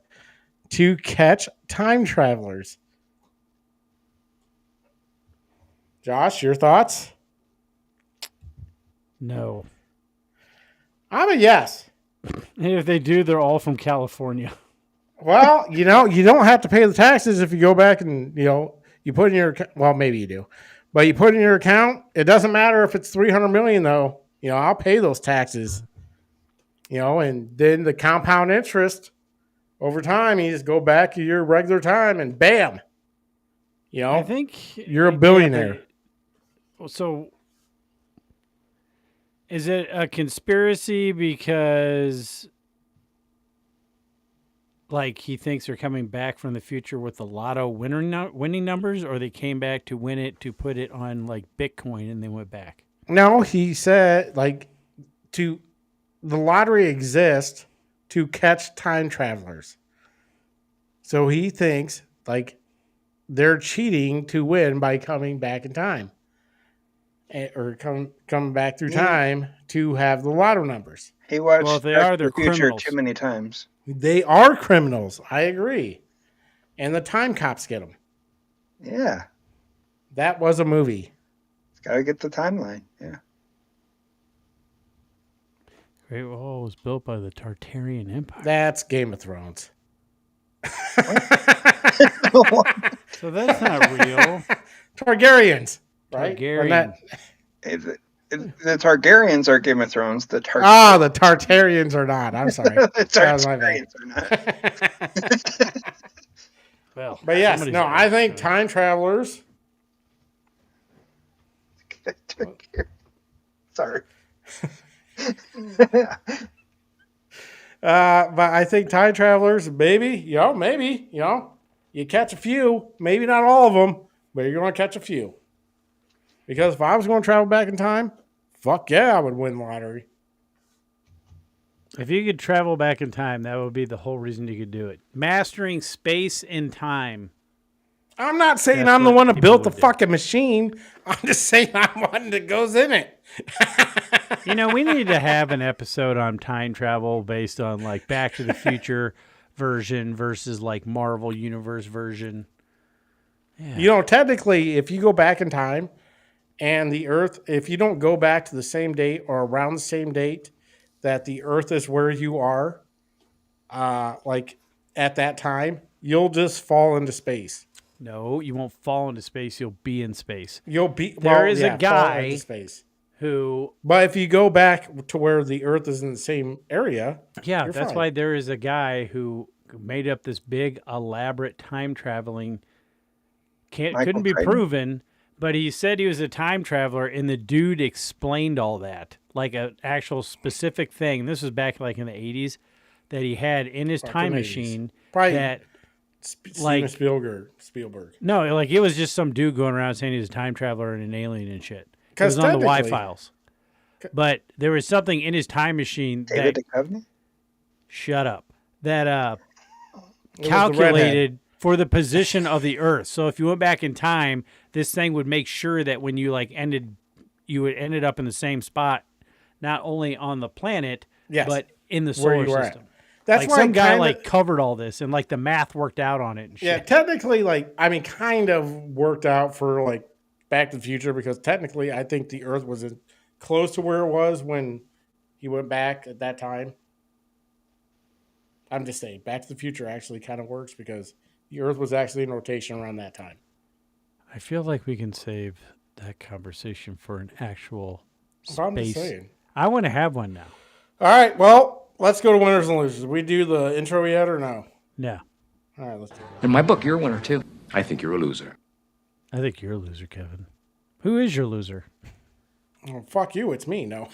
to catch time travelers? Josh, your thoughts? No. I'm a yes. And if they do, they're all from California. Well, you don't have to pay the taxes if you go back and, you put in your, well, maybe you do, but you put in your account. It doesn't matter if it's 300 million though. I'll pay those taxes, and then the compound interest over time, you just go back to your regular time and bam, I think you're a billionaire. So is it a conspiracy because like he thinks they're coming back from the future with the lotto winning numbers, or they came back to win it to put it on like Bitcoin and they went back? No, he said the lottery exists to catch time travelers. So he thinks they're cheating to win by coming back in time. Or come back through time to have the lotto numbers. He watched Well, if they Back are, to they're the Future criminals. too many times. They are criminals. I agree. And the time cops get them. Yeah. That was a movie. Gotta get the timeline. Yeah. Great Wall was built by the Tartarian Empire. That's Game of Thrones. So that's not real. Targaryens. Right? Targaryen. The Targaryens are Game of Thrones. The Tartarians are not. I'm sorry. the That was my bad. Targaryens are not. Well, But yes, somebody's no, right. I think time travelers. Sorry. But I think time travelers, maybe, you catch a few, maybe not all of them, but you're going to catch a few. Because if I was going to travel back in time, fuck yeah, I would win the lottery. If you could travel back in time, that would be the whole reason you could do it. Mastering space and time. I'm not saying That's I'm the what one that people built the would do. fucking machine. I'm just saying I'm one that goes in it. You know, we need to have an episode on time travel based on like Back to the Future version versus like Marvel Universe version. Yeah. Technically, if you go back in time and the Earth, if you don't go back to the same date or around the same date that the Earth is where you are, like at that time, you'll just fall into space. No, you won't fall into space. You'll be in space. You'll be. There is a fall guy into space. who, But if you go back to where the Earth is in the same area, yeah, you're that's fine. why there is a guy who made up this big, elaborate time traveling. Couldn't be Crichton? proven, but he said he was a time traveler, and the dude explained all that, like an actual specific thing. This was back like in the 80s that he had in his Fucking time 80s. machine. Probably That Steven Spielberg. no, like it was just some dude going around saying he's a time traveler and an alien and shit. It 'Cause was on the Y technically- files. But there was something in his time machine David that Duchovny? shut up. That It was the calculated for the position of the Earth. So if you went back in time, this thing would make sure that when you ended up in the same spot, not only on the planet, Yes. but in the Where solar you were at. system. That's Like why some guy kinda- like covered all this and like the math worked out on it and shit. Yeah, technically, kind of worked out for like Back to the Future because technically, I think the Earth was close to where it was when he went back at that time. I'm just saying, Back to the Future actually kind of works because the Earth was actually in rotation around that time. I feel like we can save that conversation for an actual So I'm just space. saying. I want to have one now. All right, well, let's go to winners and losers. We do the intro yet or no? No, All right, let's do it. In my book, you're a winner, too. I think you're a loser. I think you're a loser, Kevin. Who is your loser? Oh, fuck you, it's me. No.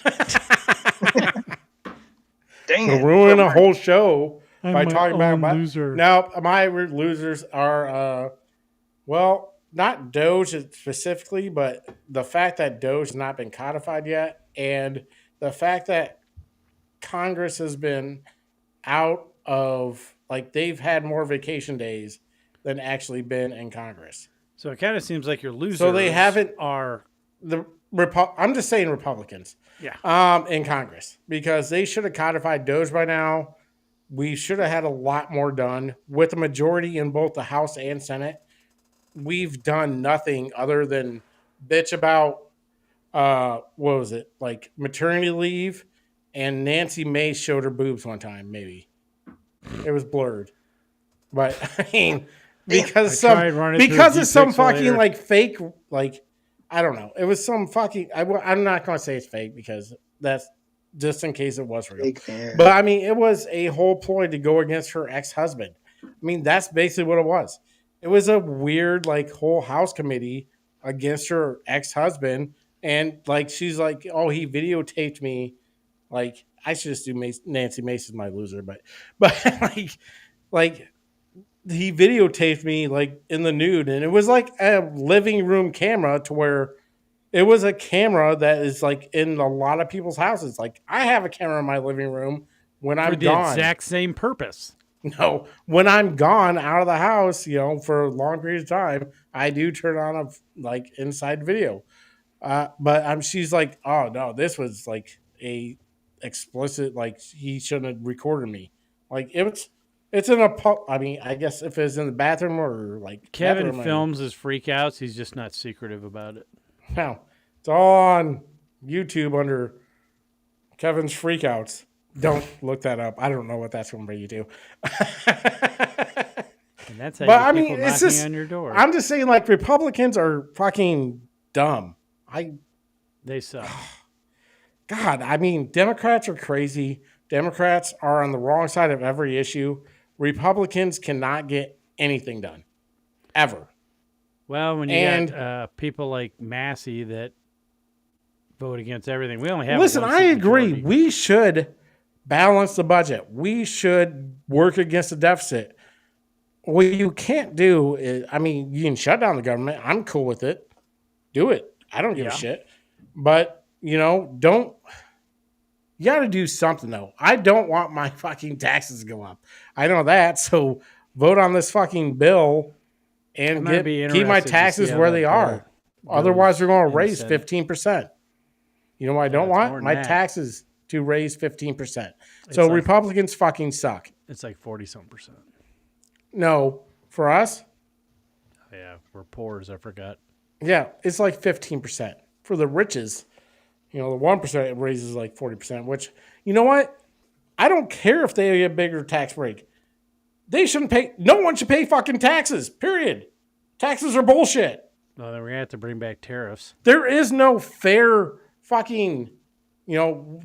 Dang To it. ruin a whole show I'm by my talking about own my loser. Now, my losers are not Doge specifically, but the fact that Doge has not been codified yet, and the fact that Congress has been out of they've had more vacation days than actually been in Congress. So it kind of seems like your losers. So they haven't- are I'm just saying Republicans. In Congress because they should have codified Doge by now. We should have had a lot more done with a majority in both the House and Senate. We've done nothing other than bitch about what was it like maternity leave, and Nancy May showed her boobs one time. Maybe it was blurred, but I mean because tried running through it's some G-Pixel fucking later. fake I don't know. It was some fucking. I'm not going to say it's fake because that's just in case it was real. Big fan. But I mean, it was a whole ploy to go against her ex-husband. I mean, that's basically what it was. It was a weird, whole House committee against her ex-husband, and she's like, "Oh, he videotaped me." I should just do Nancy Mason's my loser, but like he videotaped me like in the nude, and it was like a living room camera to where it was a camera that is like in a lot of people's houses. Like I have a camera in my living room when For I'm the gone. exact same purpose. No, when I'm gone out of the house, for a long period of time, I do turn on a like inside video. But she's like, oh no, this was like a explicit, like he shouldn't have recorded me. Like it's in a I mean, I guess if it's in the bathroom or like Kevin bathroom, films his freakouts. He's just not secretive about it. No, it's all on YouTube under Kevin's freakouts. Don't look that up. I don't know what that's going to bring you to. And that's how But you I get mean, people it's knocking just, on your door. I'm just saying, like, Republicans are fucking dumb. They suck. God, I mean, Democrats are crazy. Democrats are on the wrong side of every issue. Republicans cannot get anything done. Ever. Well, when you got people like Massey that vote against everything, we only have. Listen, I agree. We should balance the budget. We should work against the deficit. What you can't do is, I mean, you can shut down the government. I'm cool with it. Do it. I don't give a shit. But, you got to do something, though. I don't want my fucking taxes to go up. I know that. So vote on this fucking bill and keep my taxes where they are. Otherwise, we're going to raise 15%. You know what I don't want? My taxes to raise 15%. So Republicans fucking suck. It's like 40-something%. No, for us? Yeah, we're poor as I forgot. Yeah, it's like 15%. For the riches, the 1% raises like 40%, which, you know what? I don't care if they get a bigger tax break. They shouldn't pay. No one should pay fucking taxes, period. Taxes are bullshit. No, then we're going to have to bring back tariffs. There is no fair fucking,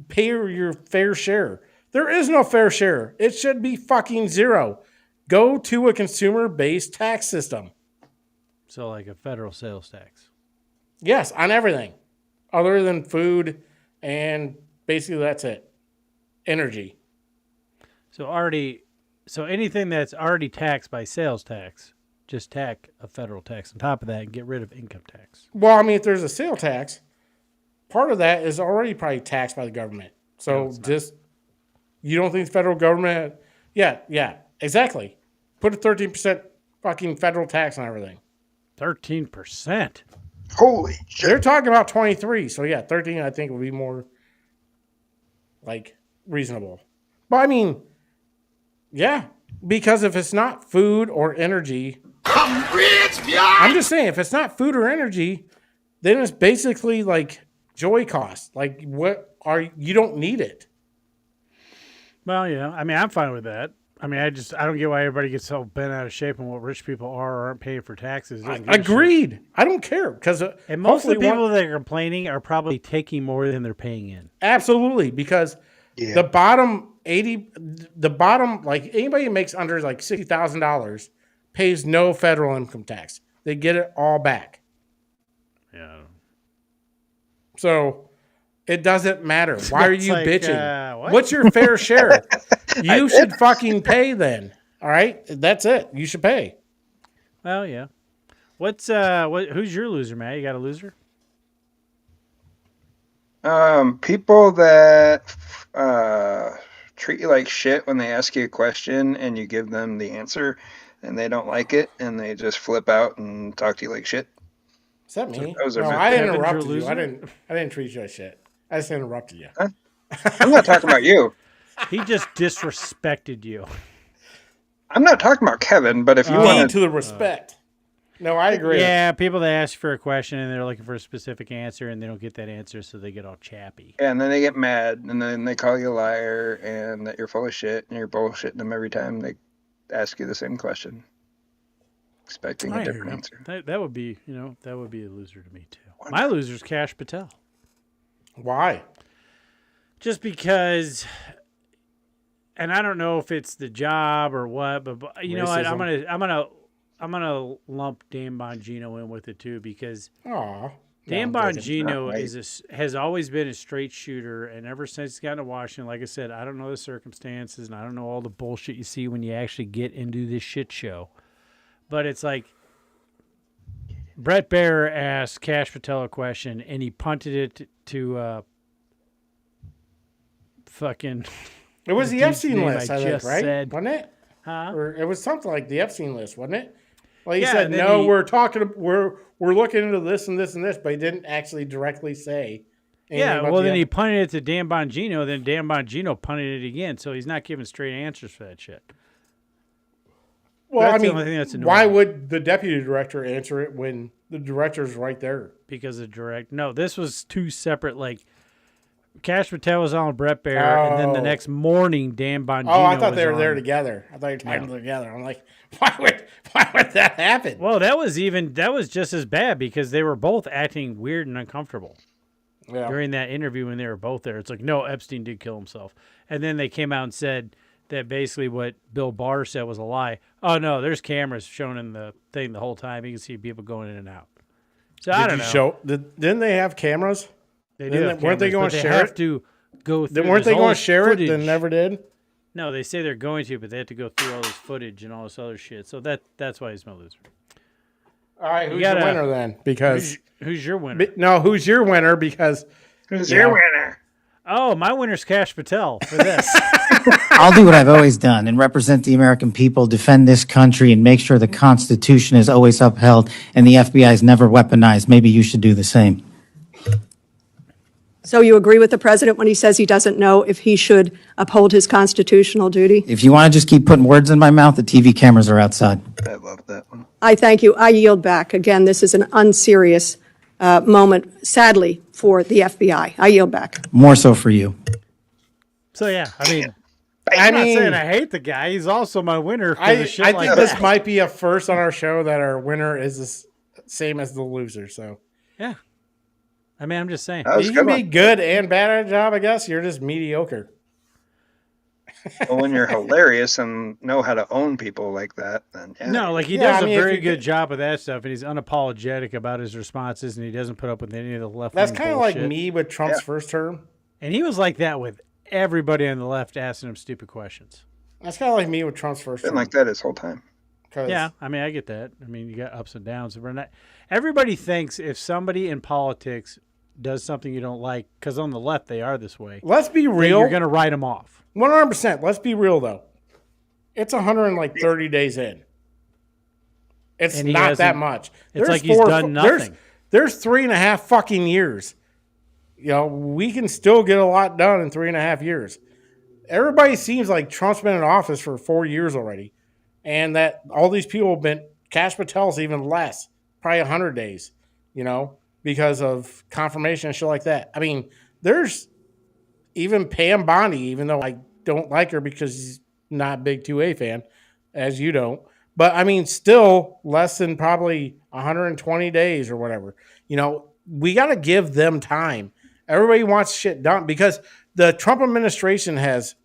pay your fair share. There is no fair share. It should be fucking zero. Go to a consumer-based tax system. So like a federal sales tax. Yes, on everything. Other than food, and basically that's it. Energy. So anything that's already taxed by sales tax, just tack a federal tax on top of that and get rid of income tax. Well, I mean, if there's a sale tax, part of that is already probably taxed by the government. So you don't think the federal government? Yeah, exactly. Put a 13% fucking federal tax on everything. 13%. Holy shit. They're talking about 23. So yeah, 13 I think would be more like reasonable. But I mean, yeah, because if it's not food or energy, I'm just saying, if it's not food or energy, then it's basically like joy cost. Like you don't need it. Well, yeah. I mean, I'm fine with that. I mean, I don't get why everybody gets so bent out of shape on what rich people are or aren't paying for taxes. Agreed. I don't care because and most of the people that are complaining are probably taking more than they're paying in. Absolutely, because the bottom like anybody who makes under like $60,000 pays no federal income tax. They get it all back. Yeah. So it doesn't matter. Why are you bitching? What? What's your fair share? You should fucking pay then. All right? That's it. You should pay. Well, yeah. Who's your loser, Matt? You got a loser? People that treat you like shit when they ask you a question and you give them the answer and they don't like it and they just flip out and talk to you like shit. Is that me? So no, I interrupted you. I didn't treat you like shit. I just interrupted you. Huh? I'm not talking about you. He just disrespected you. I'm not talking about Kevin, but if you want to the respect. No, I agree. Yeah, people that ask for a question and they're looking for a specific answer and they don't get that answer, so they get all chappy. Yeah, and then they get mad and then they call you a liar and that you're full of shit and you're bullshitting them every time they ask you the same question, expecting a different answer. That would be, that would be a loser to me too. My loser is Kash Patel. Why? Just because, and I don't know if it's the job or what, but you know what? I'm gonna lump Dame Bongino in with it too because Dan No, Bongino has always been a straight shooter, and ever since he's gotten to Washington, like I said, I don't know the circumstances, and I don't know all the bullshit you see when you actually get into this shit show. But it's like Brett Baer asked Kash Patel a question, and he punted it to fucking. It was the Epstein list, I think, just right? said. Wasn't it? Huh? Or it was something like the Epstein list, wasn't it? Well, he Yeah, said, and then no, he- we're looking into this and this and this, but he didn't actually directly say. Yeah, about well, the then he punted it to Dan Bongino, then Dan Bongino punted it again, so he's not giving straight answers for that shit. Well, That's I the mean, only thing that's why annoying. would the deputy director answer it when the director's right there? Because of direct. No, this was two separate, like, Kash Patel was on Brett Baer, and then the Oh. next morning, Dan Bongino Oh, I thought was they were on. there together. I thought you were talking together. I'm like, why would that happen? Well, that was just as bad because they were both acting weird and uncomfortable Yeah. during that interview when they were both there. It's like, no, Epstein did kill himself. And then they came out and said that basically what Bill Barr said was a lie. Oh, no, there's cameras shown in the thing the whole time. You can see people going in and out. So I don't know. Didn't they have cameras? They Didn't do they- have weren't they cameras, going but to they share have it? to go through. Then weren't there's they all going to this share it? Then footage. never did. No, they say they're going to, but they have to go through all this footage and all this other shit. So that's why he's my loser. All right, who's gotta- your winner then? Because Who's your winner? who's your winner? Because Who's you your know, winner? Oh, my winner's Kash Patel for this. I'll do what I've always done and represent the American people, defend this country, and make sure the Constitution is always upheld and the FBI is never weaponized. Maybe you should do the same. So you agree with the president when he says he doesn't know if he should uphold his constitutional duty? If you want to just keep putting words in my mouth, the TV cameras are outside. I love that one. I thank you. I yield back. Again, this is an unserious moment, sadly, for the FBI. I yield back. More so for you. So yeah, I'm not saying I hate the guy. He's also my winner for the shit I like think that. this might be a first on our show that our winner is the same as the loser. So Yeah. I'm just saying. That was you a can good be one. good and bad at a job, I guess. You're just mediocre. Well, when you're hilarious and know how to own people like that, then yeah. No, like he Yeah, does I mean, a if very you good could- job of that stuff, and he's unapologetic about his responses, and he doesn't put up with any of the left. That's kind of like me with Trump's Yeah. first term. And he was like that with everybody on the left asking him stupid questions. That's kind of like me with Trump's first Been term. like that his whole time. 'Cause- Yeah, I get that. You got ups and downs. We're not. Everybody thinks if somebody in politics does something you don't like, because on the left they are this way, Let's be that real. you're going to write them off. 100%. Let's be real though. It's 130 days in. It's And he not that hasn't- much. it's like he's done nothing. There's 3.5 fucking years. You know, we can still get a lot done in 3.5 years. Everybody seems like Trump's been in office for 4 years already, and that all these people have been. Kash Patel's even less, probably 100 days. You know, because of confirmation and shit like that. There's even Pam Bondi, even though I don't like her because she's not a big 2A fan, as you don't. But still less than probably 120 days or whatever. You know, we got to give them time. Everybody wants shit done because the Trump administration has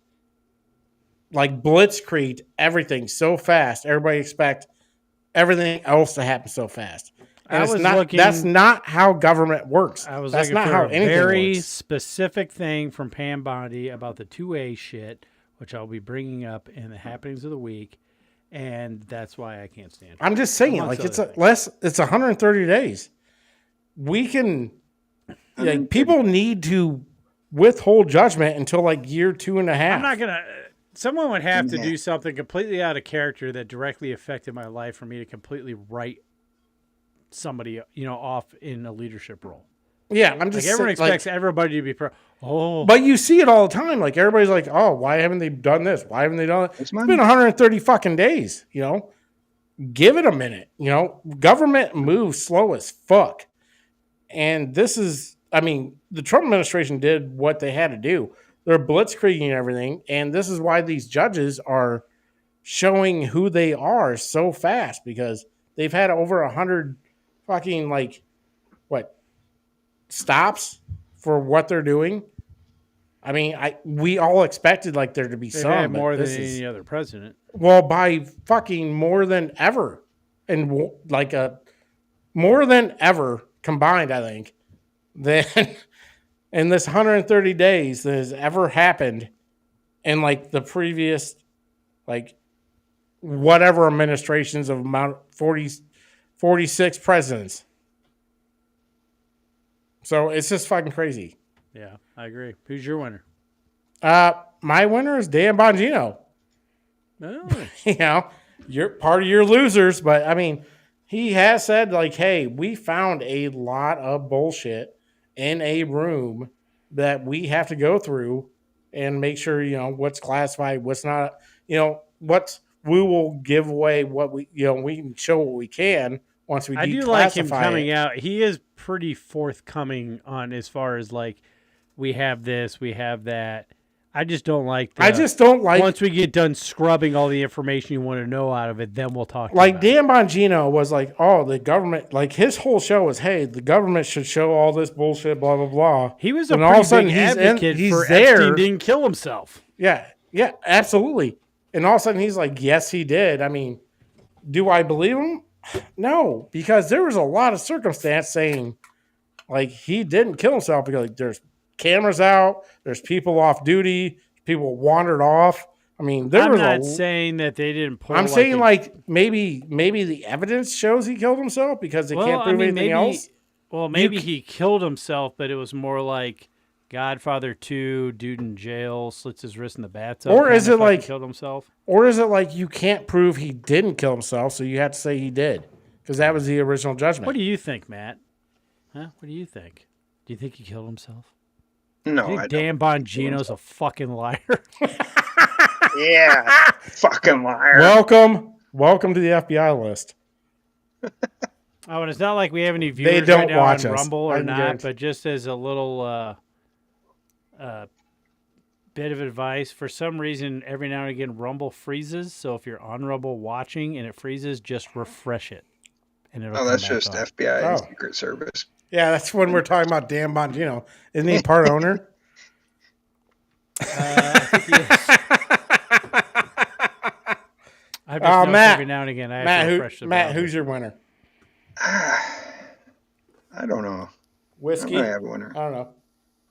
like blitzkrieged everything so fast. Everybody expects everything else to happen so fast. And that's not how government works. I was that's looking not for how a anything very works. specific thing from Pam Bondi about the 2A shit, which I'll be bringing up in the happenings of the week, and that's why I can't stand it. I'm just saying, Amongst like other it's 130 days. We can, like, people need to withhold judgment until like year 2.5. I'm not gonna. Someone would have to Yeah. do something completely out of character that directly affected my life for me to completely write somebody, off in a leadership role. Yeah, I'm Like just everyone saying, expects everybody to be but you see it all the time. Like everybody's like, "Oh, why haven't they done this? Why haven't they done it?" It's been 130 fucking days. You know, give it a minute. You know, government moves slow as fuck, and this is. The Trump administration did what they had to do. They're blitzkrieging everything, and this is why these judges are showing who they are so fast because they've had over 100 fucking stops for what they're doing. We all expected there to be They've some had but more than this is- any other president. Well, by fucking more than ever, and more than ever combined, I think, than in this 130 days that has ever happened in like the previous, like, whatever administrations of 46 presidents. So it's just fucking crazy. Yeah, I agree. Who's your winner? My winner is Dan Bongino. Oh. You know, you're part of your losers, but I mean, he has said like, "Hey, we found a lot of bullshit in a room that we have to go through and make sure what's classified, what's not. We will give away what we can show what we can once we. I do like him coming out. He is pretty forthcoming on as far as like, we have this, we have that. I just don't like. Once we get done scrubbing all the information you want to know out of it, then we'll talk. Like Dan Bongino was like, "Oh, the government." Like his whole show was, "Hey, the government should show all this bullshit." Blah blah blah. He was a pretty big advocate for Epstein didn't kill himself. Yeah, absolutely. And all of a sudden, he's like, "Yes, he did." I mean, do I believe him? No, because there was a lot of circumstance saying, like, he didn't kill himself because there's cameras out, there's people off duty, people wandered off. I mean, I'm not saying that they didn't pull. I'm saying maybe the evidence shows he killed himself because they can't prove anything else. Well, maybe he killed himself, but it was more like Godfather 2, dude in jail, slits his wrist in the bathtub. Or is it like killed himself? Or is it like you can't prove he didn't kill himself, so you have to say he did because that was the original judgment? What do you think, Matt? Huh? What do you think? Do you think he killed himself? No, I Dan Bongino's a fucking liar. Yeah, fucking liar. Welcome to the FBI list. Oh, and it's not like we have any viewers they don't right now watch on us. Rumble or not, but just as a little bit of advice, for some reason, every now and again, Rumble freezes. So if you're on Rumble watching and it freezes, just refresh it. And it'll that's come back just on. FBI Secret Service. Yeah, that's when we're talking about Dan Bongino. Isn't he part owner? I think he is. I just Matt, every now and again, I have to refresh the Matt, browser. who's your winner? I don't know. Whiskey? I have a winner. I don't know.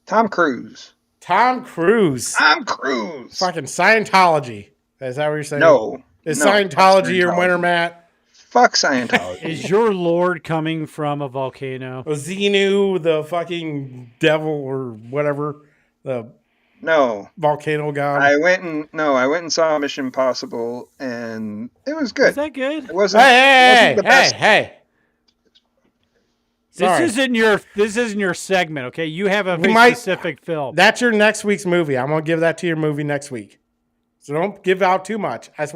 Tom Cruise. Tom Cruise. Fucking Scientology. Is that what you're saying? No. Is Scientology your winner, Matt? Fuck Scientology. Is your Lord coming from a volcano? Xenu, the fucking devil or whatever, the volcano god. I went and saw Mission Impossible, and it was good. Is that good? It wasn't. Hey. This isn't your segment, okay? You have a very specific film. That's your next week's movie. I'm gonna give that to your movie next week. So don't give out too much. I just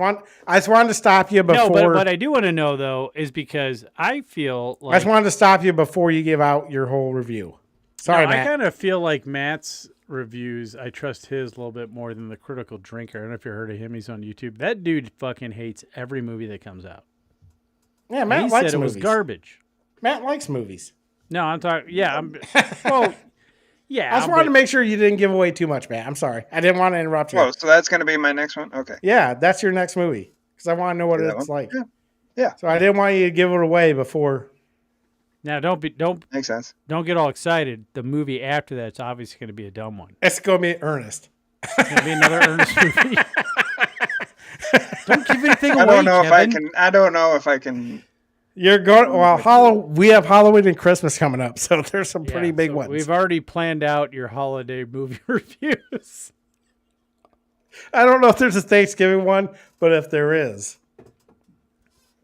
wanted to stop you before. No, but I do want to know though, is because I feel like I just wanted to stop you before you give out your whole review. Sorry, Matt. I kind of feel like Matt's reviews, I trust his a little bit more than the Critical Drinker. I don't know if you heard of him. He's on YouTube. That dude fucking hates every movie that comes out. Yeah, Matt he likes said movies. It was garbage. Matt likes movies. No, I'm talking. Yeah, well, yeah. I just wanted to make sure you didn't give away too much, Matt. I'm sorry. I didn't want to interrupt you. Oh, so that's going to be my next one? Okay. Yeah, that's your next movie because I want to know what it's like. Yeah. So I didn't want you to give it away before. Now, don't makes sense. Don't get all excited. The movie after that's obviously going to be a dumb one. It's going to be Ernest. It's going to be another Ernest movie. Don't give anything away. I don't know Kevin. I don't know if I can. You're going. Well, we have Halloween and Christmas coming up, so there's some pretty big ones. We've already planned out your holiday movie reviews. I don't know if there's a Thanksgiving one, but if there is,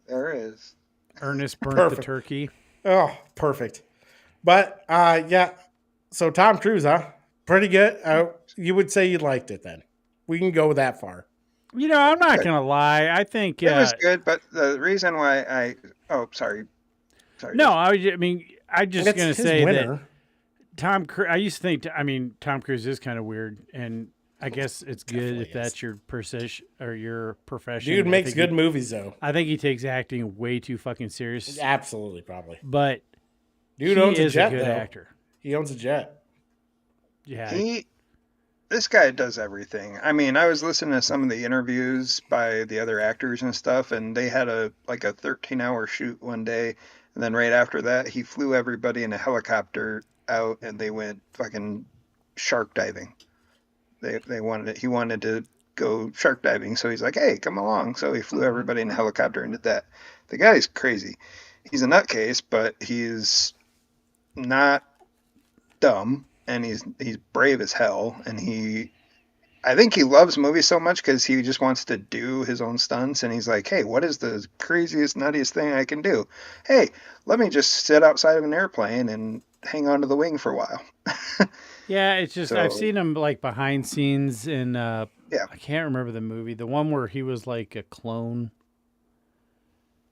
there is. Ernest burnt the turkey. Oh, perfect. But yeah, so Tom Cruise, huh? Pretty good. You would say you liked it then. We can go that far. You know, I'm not gonna lie. I think it was good, but the reason why sorry. No, I mean, I'm just gonna say winner. that Tom Cruise. I used to think. I mean, Tom Cruise is kind of weird, and I guess it's good if that's your precision or your profession. Dude makes good movies, though. I think he takes acting way too fucking serious. Absolutely, probably. But dude owns a jet. Good actor. He owns a jet. Yeah. this guy does everything. I mean, I was listening to some of the interviews by the other actors and stuff, and they had a 13-hour shoot one day, and then right after that, he flew everybody in a helicopter out, and they went fucking shark diving. He wanted to go shark diving, so he's like, "Hey, come along." So he flew everybody in a helicopter and did that. The guy's crazy. He's a nutcase, but he's not dumb, and he's brave as hell, and I think he loves movies so much because he just wants to do his own stunts, and he's like, hey, what is the craziest, nuttiest thing I can do? Hey, let me just sit outside of an airplane and hang onto the wing for a while. Yeah, it's just I've seen him like behind scenes in I can't remember the movie, the one where he was like a clone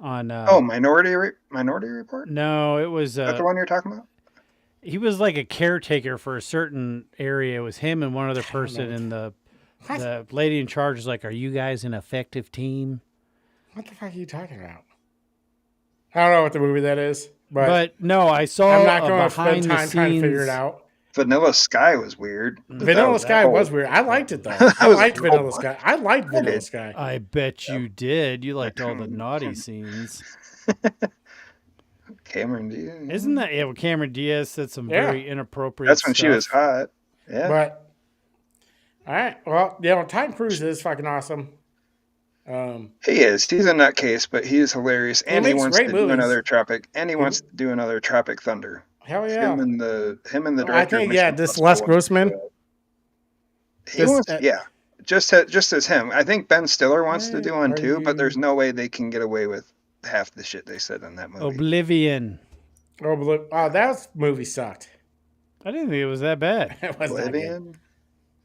on Minority Report? No, it was Is that the one you're talking about? He was like a caretaker for a certain area. It was him and one other person, and the lady in charge was like, "Are you guys an effective team?" What the fuck are you talking about? I don't know what the movie that is, but no, I saw. I'm not going to spend spend time trying to figure it out. Vanilla Sky was weird. Vanilla Sky was weird. I liked it though. I liked Vanilla Sky. I liked Vanilla Sky. I bet you did. You liked all the naughty scenes. Cameron Diaz. Isn't that Cameron Diaz said some very inappropriate That's when stuff. she was hot. Yeah. But all right. Well, Tom Cruise is fucking awesome. He is. He's a nutcase, but he is hilarious. And he wants to do another Tropic. And he wants to do another Tropic Thunder. Hell yeah. Him and the director. I think this Les Grossman. He wants, just as him. I think Ben Stiller wants to do one too, but there's no way they can get away with half the shit they said in that movie. Oblivion. Oh, that movie sucked. I didn't think it was that bad. It was Oblivion?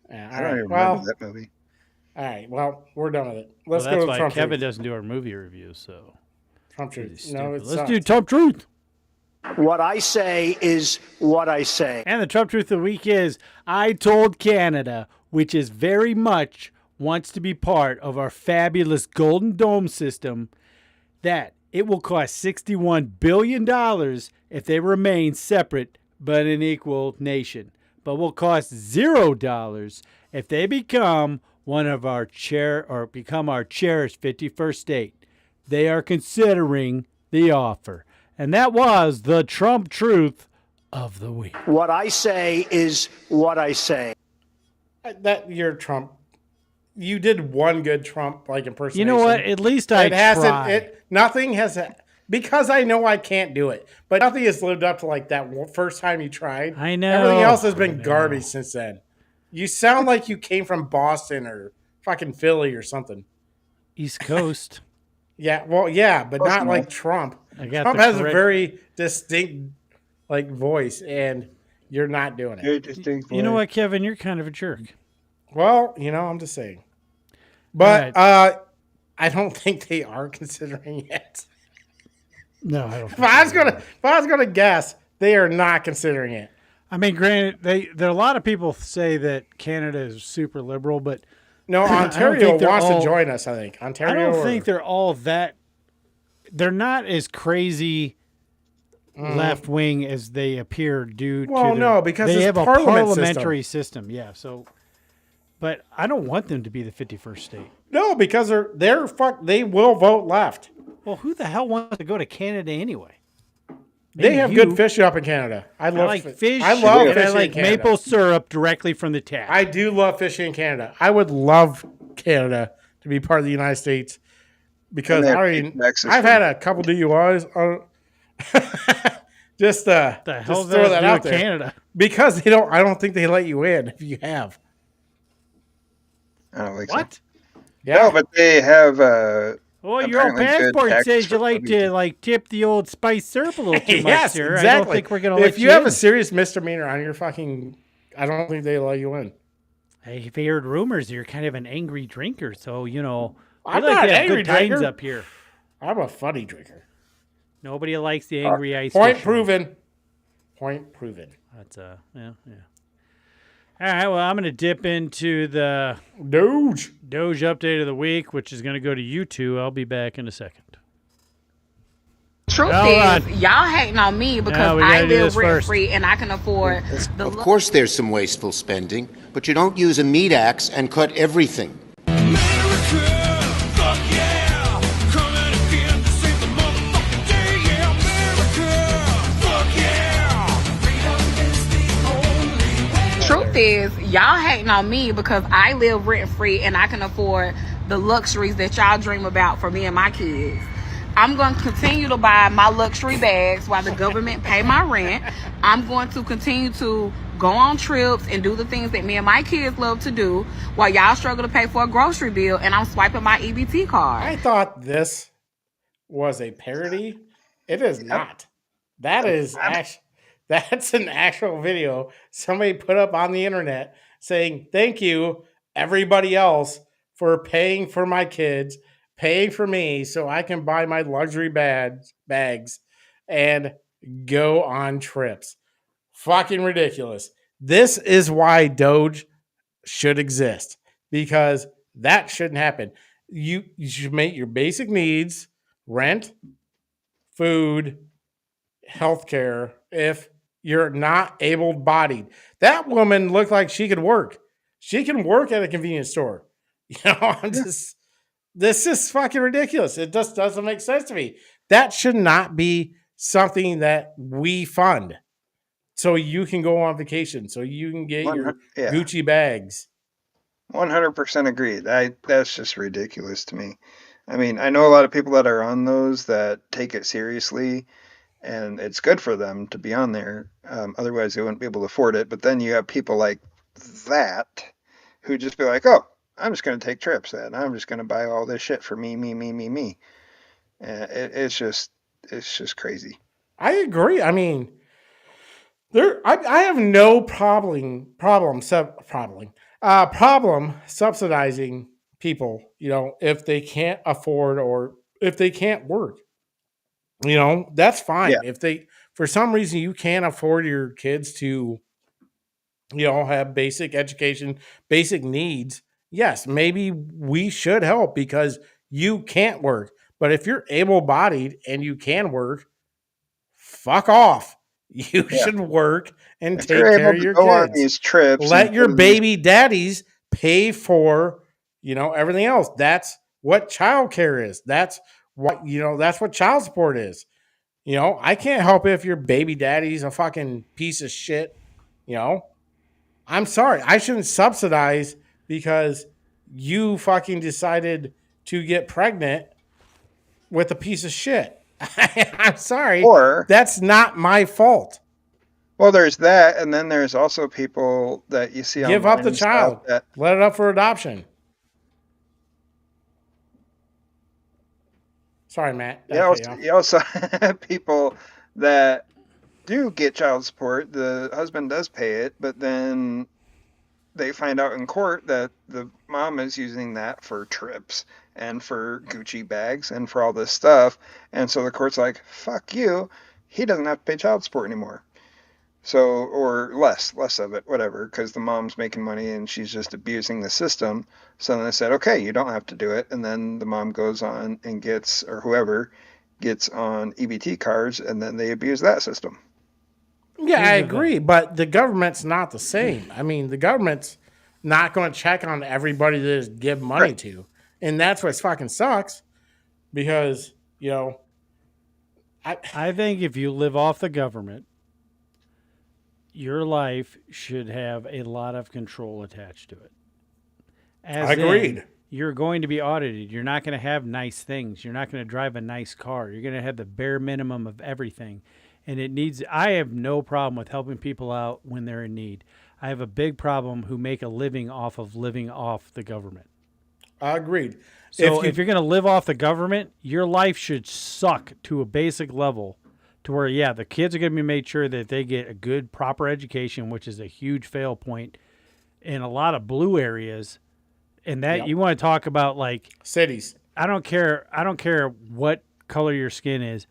Yeah, I don't even remember that movie. All right, well, we're done with it. Let's go to why Trump Kevin Truth. doesn't do our movie reviews, so. Trump Truth. No, let's do Trump Truth. What I say is what I say. And the Trump Truth of the week is, I told Canada, which is very much wants to be part of our fabulous Golden Dome system, that it will cost $61 billion if they remain separate but an equal nation, but will cost $0 if they become one of our become our cherished 51st state. They are considering the offer. And that was the Trump Truth of the week. What I say is what I say. That you're Trump. You did one good Trump impersonation. You know what? At least I tried. Nothing has because I know I can't do it. But nothing has lived up to that first time you tried. I know. Everything else has been garbage since then. You sound like you came from Boston or fucking Philly or something. East Coast. Yeah, but not like Trump. Trump has a very distinct voice, and you're not doing it. You know what, Kevin? You're kind of a jerk. Well, I'm just saying. But I don't think they are considering it. No, I don't. If I was gonna guess, they are not considering it. I mean, granted, there are a lot of people say that Canada is super liberal, but no, Ontario wants to join us. I think Ontario. I don't think they're all that. They're not as crazy left wing as they appear due to because they have a parliamentary system. Yeah, so. But I don't want them to be the 51st state. No, because they will vote left. Well, who the hell wants to go to Canada anyway? They have good fish up in Canada. I like fish. I love fish. fishing I like in Canada. maple syrup directly from the tap. I do love fishing in Canada. I would love Canada to be part of the United States because I've had a couple DUIs. Just the hell just throw that out there. Canada because they don't. I don't think they let you in if you have. I don't think what? So. Yeah, no, but they have. Well, your old passport says you like to tip the old spice syrup a little too much, sir. Exactly. I don't think we're going to let you in. If you have a serious misdemeanor on your I don't think they let you in. I've heard rumors you're kind of an angry drinker, so I'm not an angry drinker up here. I'm a funny drinker. Nobody likes the angry ice. Point proven. Point proven. That's yeah. All right, well, I'm going to dip into the Doge update of the week, which is going to go to you two. I'll be back in a second. Truth Hold is, y'all hating on me because we I gotta do live this rent first. free and I can afford the. Of course, there's some wasteful spending, but you don't use a meat axe and cut everything. Truth is, y'all hating on me because I live rent free and I can afford the luxuries that y'all dream about for me and my kids. I'm going to continue to buy my luxury bags while the government pay my rent. I'm going to continue to go on trips and do the things that me and my kids love to do while y'all struggle to pay for a grocery bill and I'm swiping my EBT card. I thought this was a parody. It is not. That is that's an actual video somebody put up on the internet saying, thank you, everybody else, for paying for my kids, paying for me so I can buy my luxury bags and go on trips. Fucking ridiculous. This is why Doge should exist, because that shouldn't happen. You should make your basic needs, rent, food, healthcare, if you're not able-bodied. That woman looked like she could work. She can work at a convenience store. This is fucking ridiculous. It just doesn't make sense to me. That should not be something that we fund. So you can go on vacation, so you can get your Gucci bags. 100% agree. That's just ridiculous to me. I mean, I know a lot of people that are on those that take it seriously, and it's good for them to be on there. Otherwise, they wouldn't be able to afford it. But then you have people like that who just be like, "Oh, I'm just going to take trips, and I'm just going to buy all this shit for me." It's just crazy. I agree. I mean, I have no problem subsidizing people, if they can't afford or if they can't work. That's fine. Yeah. If they, for some reason, you can't afford your kids to, have basic education, basic needs, yes, maybe we should help because you can't work. But if you're able-bodied and you can work, fuck off. You should work and take care of your go kids. on these trips. Let your baby daddies pay for, everything else. That's what childcare is. That's what child support is. I can't help if your baby daddy's a fucking piece of shit. I'm sorry. I shouldn't subsidize because you fucking decided to get pregnant with a piece of shit. I'm sorry. Or that's not my fault. Well, there's that, and then there's also people that you see give up the child, let it up for adoption. Sorry, Matt. You also have people that do get child support. The husband does pay it, but then they find out in court that the mom is using that for trips and for Gucci bags and for all this stuff. And so the court's like, fuck you. He doesn't have to pay child support anymore. So, or less of it, whatever, because the mom's making money and she's just abusing the system. So then they said, okay, you don't have to do it. And then the mom goes on and gets, or whoever gets on EBT cards, and then they abuse that system. Yeah, I agree, but the government's not the same. I mean, the government's not going to check on everybody that is give money to. And that's what fucking sucks because, I think if you live off the government, your life should have a lot of control attached to it. Agreed. You're going to be audited. You're not going to have nice things. You're not going to drive a nice car. You're going to have the bare minimum of everything. And I have no problem with helping people out when they're in need. I have a big problem who make a living off of living off the government. Agreed. So if you're going to live off the government, your life should suck to a basic level to where, the kids are going to be made sure that they get a good, proper education, which is a huge fail point in a lot of blue areas. And that you want to talk about like cities. I don't care what color your skin is.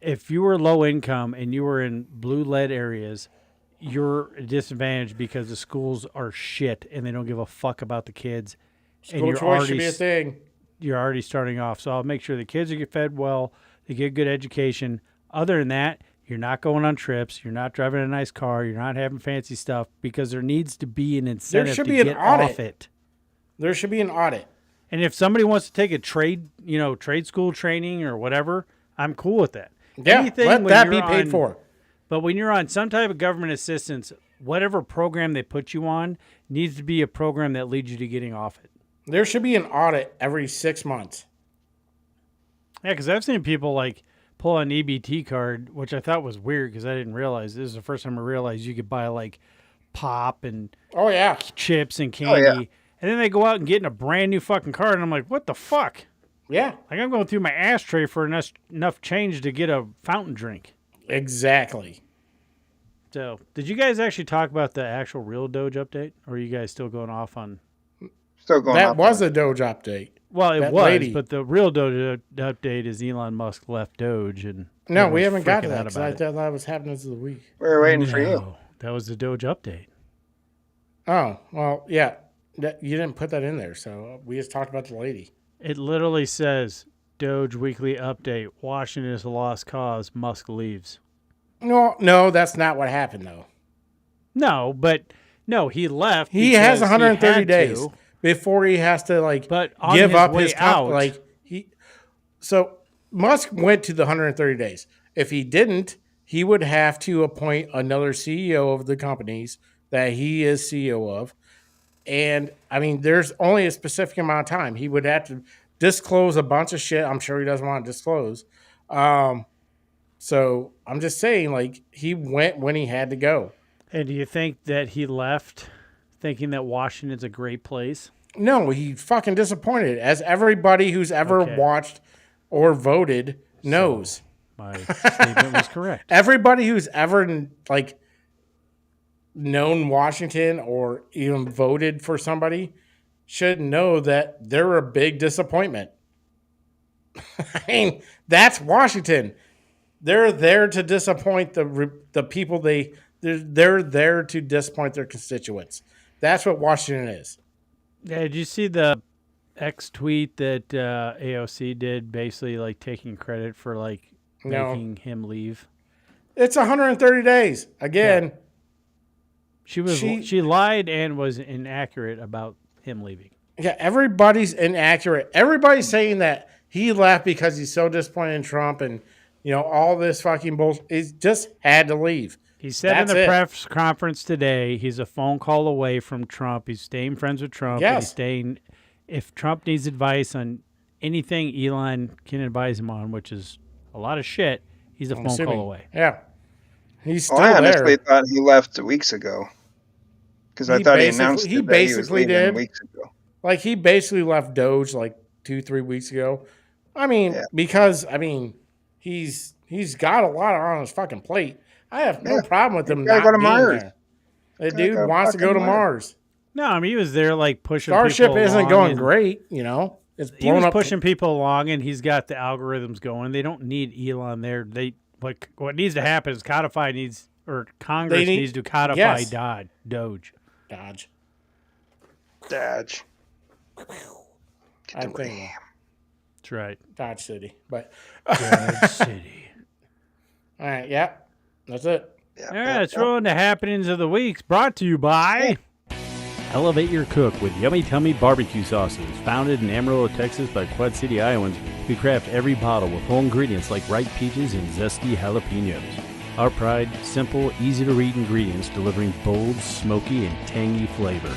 If you were low income and you were in blue lead areas, you're disadvantaged because the schools are shit and they don't give a fuck about the kids. School choice should be a thing. You're already starting off. So I'll make sure the kids are fed well, They get a good education. Other than that, you're not going on trips. You're not driving a nice car. You're not having fancy stuff because there needs to be an incentive to get off it. There should be an audit. And if somebody wants to take a trade school training or whatever, I'm cool with that. Yeah, let that be paid for. But when you're on some type of government assistance, whatever program they put you on needs to be a program that leads you to getting off it. There should be an audit every 6 months. Yeah, because I've seen people like pull an EBT card, which I thought was weird because I didn't realize. This is the first time I realized you could buy like pop and chips and candy. Oh, yeah. And then they go out and get in a brand new fucking card, and I'm like, what the fuck? Yeah. Like I'm going through my ashtray for enough change to get a fountain drink. Exactly. So, did you guys actually talk about the actual real Doge update, or are you guys still going off on? Still going. That was a Doge update. Well, it was, but the real Doge update is Elon Musk left Doge, and no, we haven't got to that because I thought that was happening this week. We were waiting for you. That was the Doge update. Oh well, yeah, you didn't put that in there, so we just talked about the lady. It literally says Doge weekly update. Washington is a lost cause. Musk leaves. No, that's not what happened though. No, but he left. He has 130 days before he has to give up his out. So Musk went to the 130 days. If he didn't, he would have to appoint another CEO of the companies that he is CEO of. And I mean, there's only a specific amount of time. He would have to disclose a bunch of shit. I'm sure he doesn't want to disclose. So I'm just saying, he went when he had to go. And do you think that he left thinking that Washington's a great place? No, he fucking disappointed, as everybody who's ever watched or voted knows. So my statement was correct. Everybody who's ever known Washington or even voted for somebody should know that they're a big disappointment. I mean, that's Washington. They're there to disappoint the people they're there to disappoint their constituents. That's what Washington is. Yeah, did you see the X tweet that AOC did, basically taking credit for making him leave? It's 130 days. Again, she lied and was inaccurate about him leaving. Yeah, everybody's inaccurate. Everybody's saying that he left because he's so disappointed in Trump and all this fucking bullshit. He just had to leave. He said in the press conference today, he's a phone call away from Trump. He's staying friends with Trump. Yes. And he's staying. If Trump needs advice on anything Elon can advise him on, which is a lot of shit, he's a phone call away. Yeah. He's still I there. honestly thought he left weeks ago. Because I thought he announced that he was leaving weeks ago. He basically left Doge 2-3 weeks ago. I mean, because he's got a lot on his fucking plate. I have no problem with him not go to being Mars. there. The dude wants to go to Mars. No, I mean, he was there pushing Starship people isn't along going great, It's he was blown up. pushing people along, and he's got the algorithms going. They don't need Elon there. What needs to happen is Congress needs to codify Doge. Dodge. I think. That's right. Dodge City. But Dodge City. All right, yeah. That's it. All right, let's roll into happenings of the weeks, brought to you by Elevate Your Cook with Yummy Tummy Barbecue Sauces. Founded in Amarillo, Texas by Quad City Iowans, we craft every bottle with whole ingredients like ripe peaches and zesty jalapenos. Our pride, simple, easy-to-read ingredients delivering bold, smoky, and tangy flavor.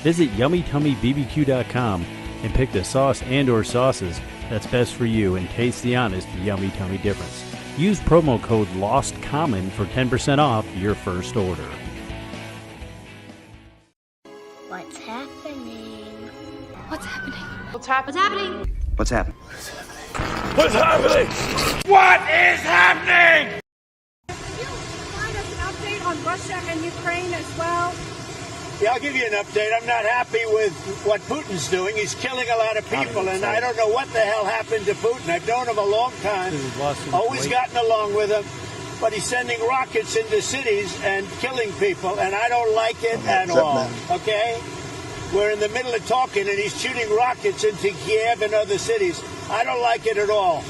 Visit YummyTummyBBQ.com and pick the sauce and or sauces that's best for you and taste the honest Yummy Tummy difference. Use promo code LOSTCOMMON for 10% off your first order. What's happening? What's happening? What's happening? What's happening? What's happening? What is happening? Can you provide us an update on Russia and Ukraine as well? Yeah, I'll give you an update. I'm not happy with what Putin's doing. He's killing a lot of people, and I don't know what the hell happened to Putin. I've known him a long time, always gotten along with him, but he's sending rockets into cities and killing people, and I don't like it at all, okay? We're in the middle of talking, and he's shooting rockets into Kiev and other cities. I don't like it at all.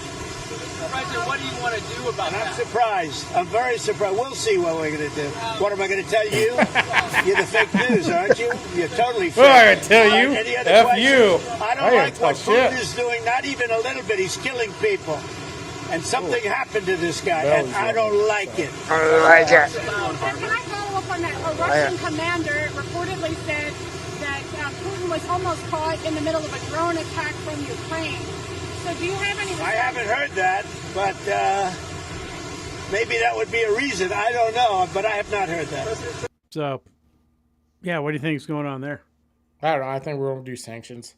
President, what do you want to do about that? I'm surprised. I'm very surprised. We'll see what we're going to do. What am I going to tell you? You're the fake news, aren't you? You're totally fake. Well, I gotta tell you, Any other F questions? you. I don't I like gotta what talk shit. Putin is doing, not even a little bit. He's killing people. And something happened to this guy, and I don't like it. Can I follow up on that? A Russian commander reportedly said that Putin was almost caught in the middle of a drone attack from Ukraine. So do you have any... I haven't heard that, but maybe that would be a reason. I don't know, but I have not heard that. So, yeah, what do you think is going on there? I don't know. I think we're going to do sanctions.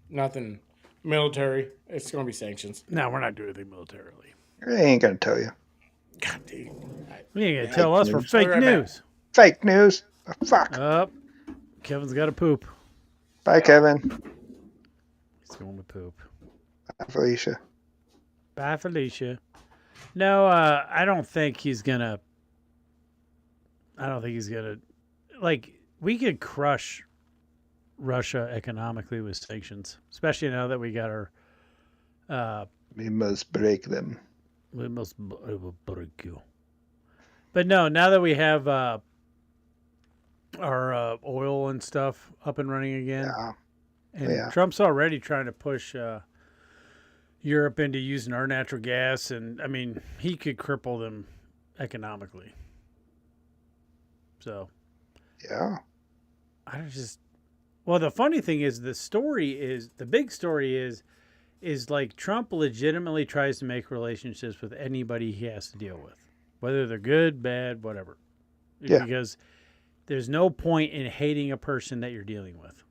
Nothing military. It's going to be sanctions. No, we're not doing anything militarily. They ain't going to tell you. God, dude. You ain't gonna tell us for fake Right news. Fake news. Oh, fuck. Kevin's got to poop. Bye, Kevin. He's going to poop. Bye, Felicia. Bye, Felicia. No, I don't think he's gonna. Like, we could crush Russia economically with sanctions, especially now that we got our. We must break them. We must break you. But no, now that we have our oil and stuff up and running again, and Trump's already trying to push Europe into using our natural gas, and I mean, he could cripple them economically. So, yeah, well, the funny thing is, the big story is like Trump legitimately tries to make relationships with anybody he has to deal with, whether they're good, bad, whatever. Yeah. Because there's no point in hating a person that you're dealing with,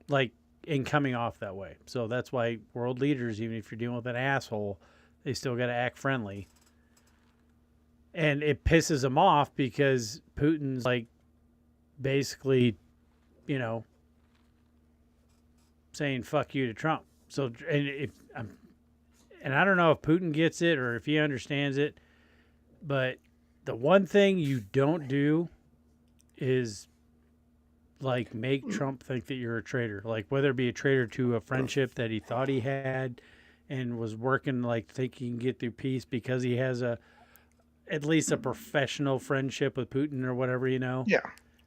like, in coming off that way. So that's why world leaders, even if you're dealing with an asshole, they still got to act friendly. And it pisses them off because Putin's like basically, saying fuck you to Trump. So, and I don't know if Putin gets it or if he understands it, but the one thing you don't do is like make Trump think that you're a traitor. Like, whether it be a traitor to a friendship that he thought he had and was working, like, think he can get through peace because he has at least a professional friendship with Putin or whatever, Yeah.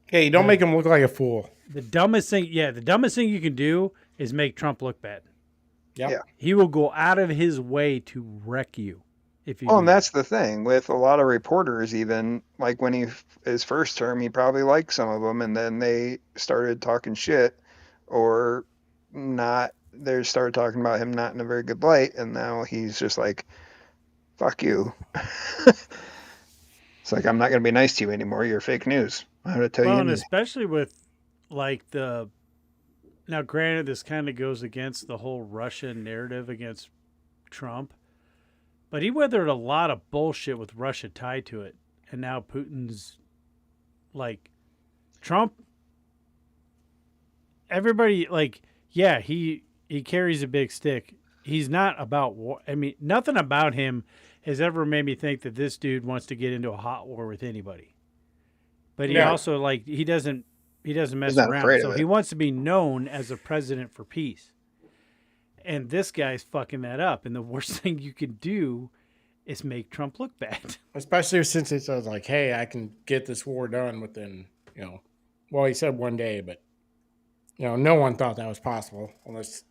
Hey, don't make him look like a fool. The dumbest thing you can do is make Trump look bad. Yep. Yeah. He will go out of his way to wreck you if you. Oh, and that's the thing with a lot of reporters. Even like when his first term, he probably liked some of them, and then they started talking shit, or not. They started talking about him not in a very good light, and now he's just like, "Fuck you." It's like, I'm not going to be nice to you anymore. You're fake news. I'm going to tell you. And especially with like now, granted, this kind of goes against the whole Russian narrative against Trump, but he weathered a lot of bullshit with Russia tied to it. And now Putin's like Trump. Everybody, like, yeah, he carries a big stick. He's not about war. I mean, nothing about him has ever made me think that this dude wants to get into a hot war with anybody. But he also, like, he doesn't mess around. So he wants to be known as a president for peace. And this guy's fucking that up. And the worst thing you can do is make Trump look bad. Especially since it says like, hey, I can get this war done within, well, he said one day, but, no one thought that was possible unless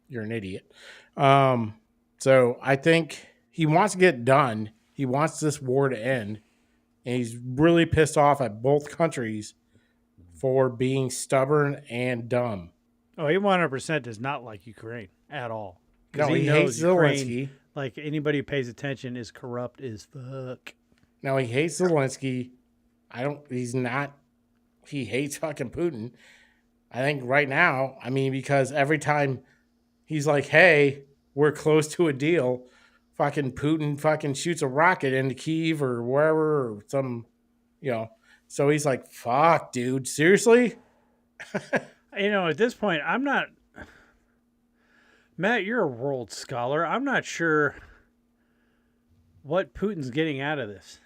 you're an idiot. So I think he wants to get done. He wants this war to end. And he's really pissed off at both countries for being stubborn and dumb. Oh, he 100% does not like Ukraine at all. No, he hates Zelensky. Like, anybody who pays attention is corrupt as fuck. No, he hates Zelensky. He hates fucking Putin. I think right now, because every time he's like, hey, we're close to a deal, fucking Putin fucking shoots a rocket into Kyiv or wherever, or some, so he's like, fuck, dude, seriously? At this point, I'm not, Matt, you're a world scholar. I'm not sure what Putin's getting out of this.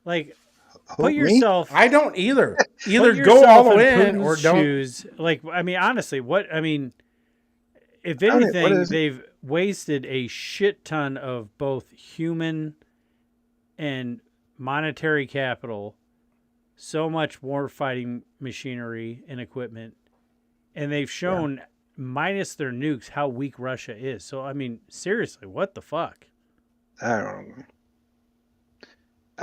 Like, put yourself. I don't either. Either go all in or don't. Shoes. Like, honestly, if anything, they've wasted a shit ton of both human and monetary capital, so much war fighting machinery and equipment, and they've shown, minus their nukes, how weak Russia is. So, I mean, seriously, what the fuck? I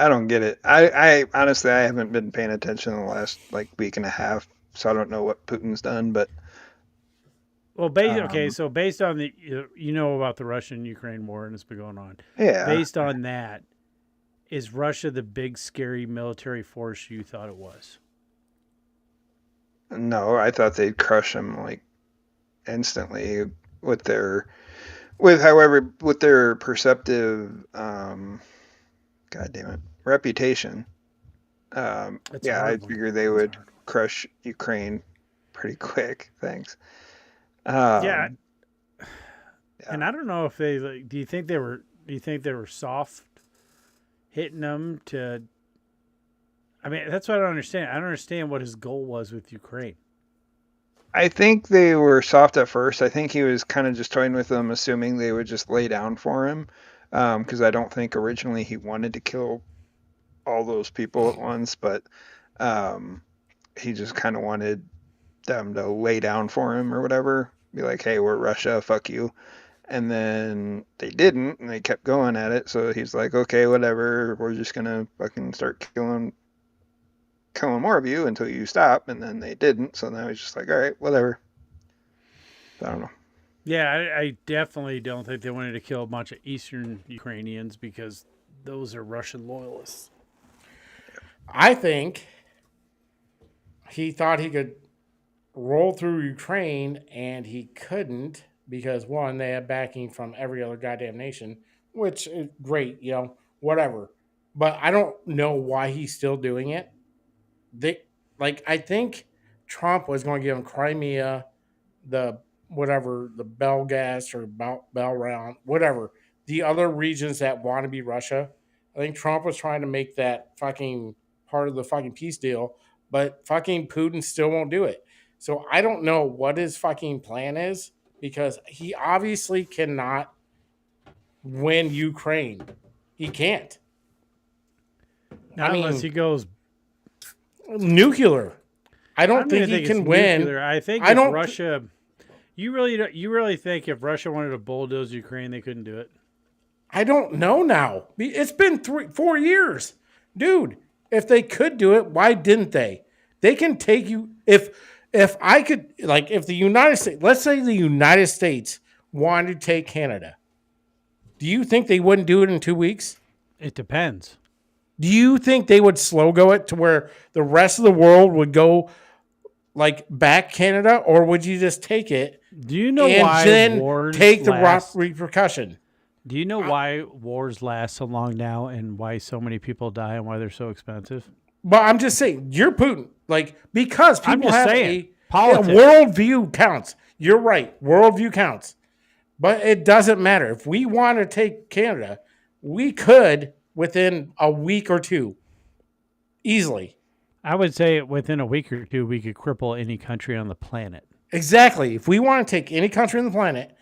don't get it. I honestly, I haven't been paying attention in the last week and a half, so I don't know what Putin's done. But well, so based on the about the Russian-Ukraine war, and it's been going on. Yeah. Based on that, is Russia the big scary military force you thought it was? No, I thought they'd crush them instantly with their perceptive reputation. I figured they would crush Ukraine pretty quick. Thanks. And I don't know if they do you think they were soft hitting them to? I mean, that's what I don't understand. I don't understand what his goal was with Ukraine. I think they were soft at first. I think he was kind of just toying with them, assuming they would just lay down for him. Because I don't think originally he wanted to kill all those people at once, but he just kind of wanted them to lay down for him or whatever. Be like, hey, we're Russia, fuck you. And then they didn't, and they kept going at it. So he's like, okay, whatever. We're just gonna fucking start killing more of you until you stop. And then they didn't. So now he's just like, all right, whatever. I don't know. Yeah, I definitely don't think they wanted to kill a bunch of Eastern Ukrainians because those are Russian loyalists. I think he thought he could roll through Ukraine, and he couldn't because, one, they had backing from every other goddamn nation, which is great, whatever. But I don't know why he's still doing it. I think Trump was going to give him Crimea, the Belgas or Belround, whatever, the other regions that want to be Russia. I think Trump was trying to make that fucking part of the fucking peace deal, but fucking Putin still won't do it. So I don't know what his fucking plan is because he obviously cannot win Ukraine. He can't. Not unless he goes nuclear. I don't think he can win. Nuclear. I think if Russia... You really think if Russia wanted to bulldoze Ukraine, they couldn't do it? I don't know now. It's been 4 years. Dude, if they could do it, why didn't they? They can take you... If I could... if the United States... Let's say the United States wanted to take Canada. Do you think they wouldn't do it in 2 weeks? It depends. Do you think they would slow go it to where the rest of the world would go back Canada, or would you just take it? Do you know why then wars take the last? repercussion? Do you know why wars last so long now, and why so many people die, and why they're so expensive? But I'm just saying, you're Putin, because people have a worldview counts. You're right, worldview counts, but it doesn't matter. If we want to take Canada, we could within a week or two, easily. I would say within a week or two, we could cripple any country on the planet. Exactly. If we want to take any country on the planet,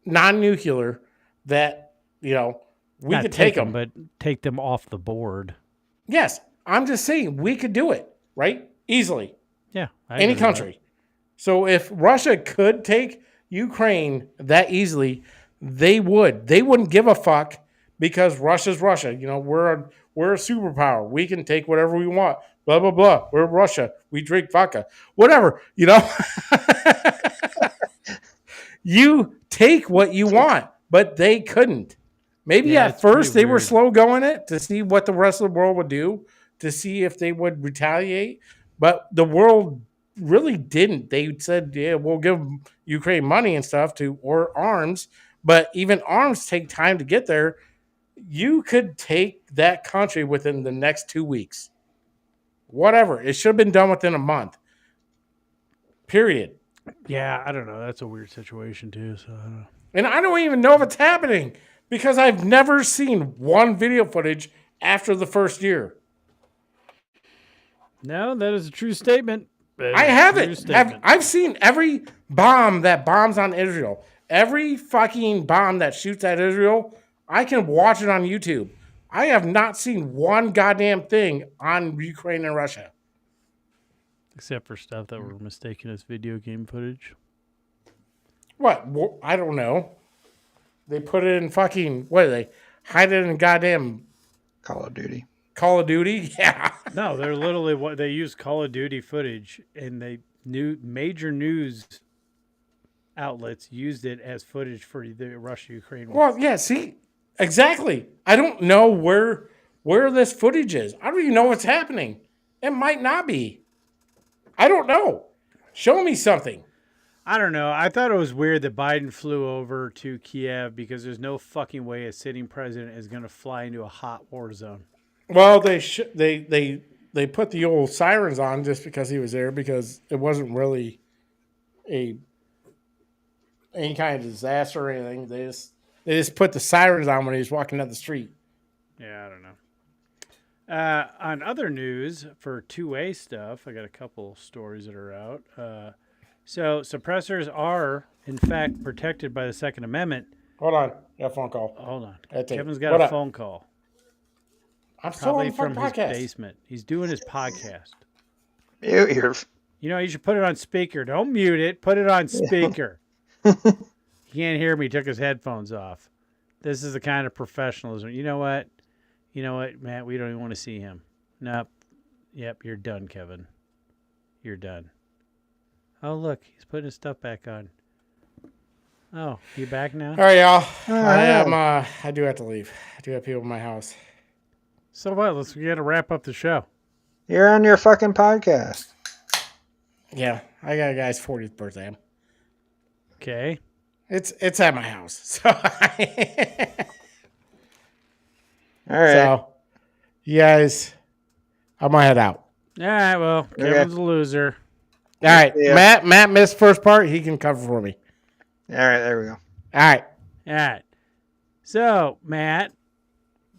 non-nuclear, that, we Not could take them. But take them off the board. Yes. I'm just saying we could do it, right? Easily. Yeah. Any country. So if Russia could take Ukraine that easily, they would. They wouldn't give a fuck because Russia's Russia. We're a superpower. We can take whatever we want. Blah, blah, blah. We're Russia. We drink vodka. Whatever, You take what you want, but they couldn't. Maybe at first they were slow going it to see what the rest of the world would do, to see if they would retaliate. But the world really didn't. They said, yeah, we'll give Ukraine money and stuff or arms. But even arms take time to get there. You could take that country within the next 2 weeks. Whatever. It should have been done within a month. Period. Yeah, I don't know. That's a weird situation too. So I don't know. And I don't even know if it's happening because I've never seen one video footage after the first year. No, that is a true statement. I haven't. I've seen every bomb that bombs on Israel. Every fucking bomb that shoots at Israel, I can watch it on YouTube. I have not seen one goddamn thing on Ukraine and Russia. Except for stuff that were mistaken as video game footage. What? I don't know. They put it in fucking, what do they? Hide it in goddamn Call of Duty. Call of Duty? Yeah. No, they're literally what they use Call of Duty footage, and major news outlets used it as footage for the Russia-Ukraine war. Well, yeah, see? Exactly. I don't know where this footage is. I don't even know what's happening. It might not be. I don't know. Show me something. I don't know. I thought it was weird that Biden flew over to Kiev because there's no fucking way a sitting president is going to fly into a hot war zone. Well, they put the old sirens on just because he was there, because it wasn't really any kind of disaster or anything. They just put the sirens on when he was walking down the street. Yeah, I don't know. On other news, for two-way stuff, I got a couple stories that are out. So suppressors are, in fact, protected by the Second Amendment. Hold on. Got a phone call. Hold on. That's Kevin's got a phone call. I'm still Probably on the from his podcast. basement. He's doing his podcast. You know, you should put it on speaker. Don't mute it. Put it on speaker. He can't hear me. He took his headphones off. This is the kind of professionalism. You know what? Matt? We don't even want to see him. Nope. Yep, you're done, Kevin. You're done. Oh, look. He's putting his stuff back on. Oh, you back now? All right, y'all. I do have to leave. I do have people in my house. So what? We got to wrap up the show. You're on your fucking podcast. Yeah, I got a guy's 40th birthday. Okay. It's at my house. So all right. So, you guys, I'm gonna head out. All right. Well, Kevin's a loser. All right, Yeah. Matt missed first part. He can cover for me. All right, there we go. All right. All right. So, Matt.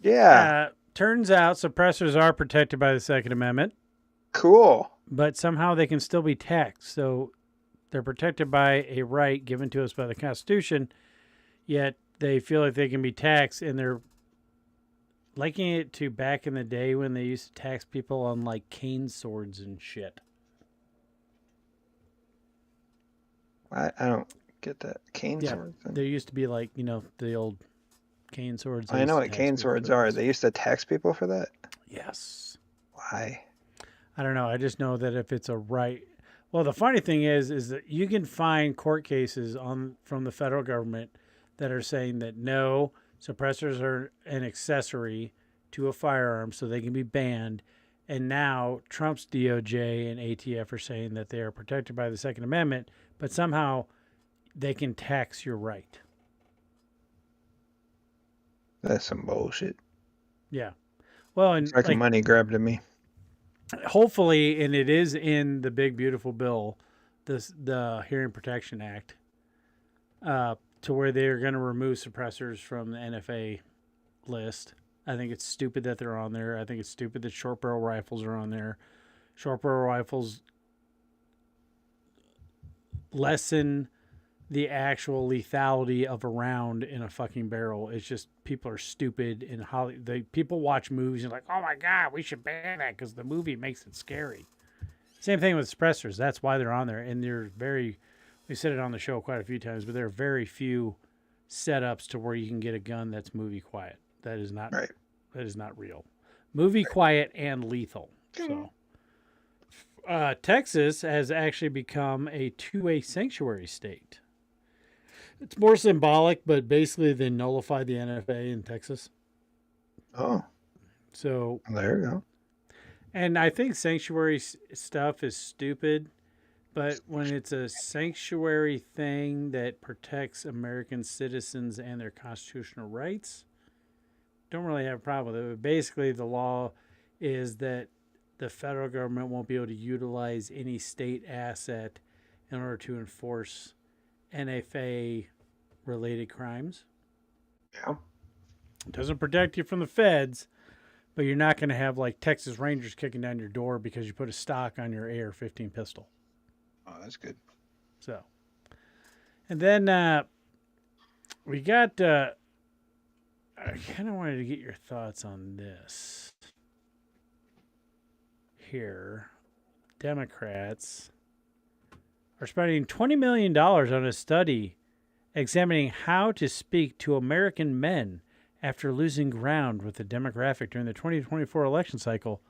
Yeah. Turns out suppressors are protected by the Second Amendment. Cool. But somehow they can still be taxed. So they're protected by a right given to us by the Constitution, yet they feel like they can be taxed, and they're liking it to back in the day when they used to tax people on like cane swords and shit. I don't get that. Cane sword thing. There used to be like, the old cane swords. I know what cane swords are. They used to tax people for that? Yes. Why? I don't know. I just know that if it's a right. Well, the funny thing is that you can find court cases from the federal government that are saying that no, suppressors are an accessory to a firearm, so they can be banned. And now Trump's DOJ and ATF are saying that they are protected by the Second Amendment, but somehow they can tax your right. That's some bullshit. Yeah. Well, and it's like a money grab to me. Hopefully, and it is in the big beautiful bill, the Hearing Protection Act, to where they are going to remove suppressors from the NFA list. I think it's stupid that they're on there. I think it's stupid that short barrel rifles are on there. Short barrel rifles lessen the actual lethality of a round in a fucking barrel. It's just people are stupid, and people watch movies and like, oh my God, we should ban that because the movie makes it scary. Same thing with suppressors. That's why they're on there. And we said it on the show quite a few times, but there are very few setups to where you can get a gun that's movie quiet. That is not right. That is not real. Movie quiet and lethal. So Texas has actually become a two-way sanctuary state. It's more symbolic, but basically they nullified the NFA in Texas. Oh. So there you go. And I think sanctuary stuff is stupid, but when it's a sanctuary thing that protects American citizens and their constitutional rights, don't really have a problem with it. But basically, the law is that the federal government won't be able to utilize any state asset in order to enforce NFA-related crimes. Yeah. It doesn't protect you from the feds, but you're not going to have like Texas Rangers kicking down your door because you put a stock on your AR-15 pistol. Oh, that's good. So, and then We got. I kind of wanted to get your thoughts on this. Here, Democrats are spending $20 million on a study examining how to speak to American men after losing ground with the demographic during the 2024 election cycle,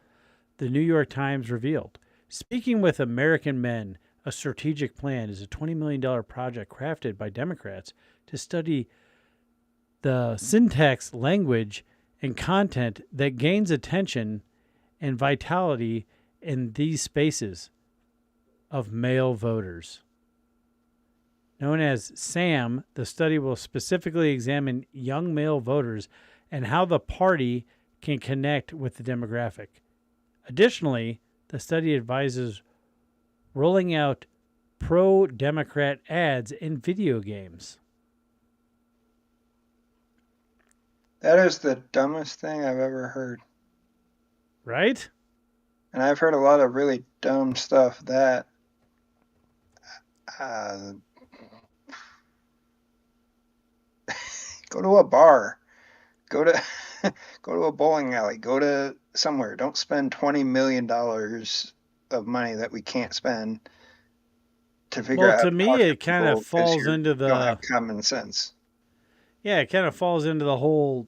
the New York Times revealed. Speaking with American Men, a strategic plan is a $20 million project crafted by Democrats to study the syntax, language, and content that gains attention and vitality in these spaces of male voters. Known as SAM, the study will specifically examine young male voters and how the party can connect with the demographic. Additionally, the study advises rolling out pro-Democrat ads in video games. That is the dumbest thing I've ever heard. Right? And I've heard a lot of really dumb stuff that go to a bar, go to a bowling alley, go to somewhere. Don't spend $20 million of money that we can't spend to figure out. Well, to me, it kind of falls into the don't have common sense. Yeah, it kind of falls into the whole.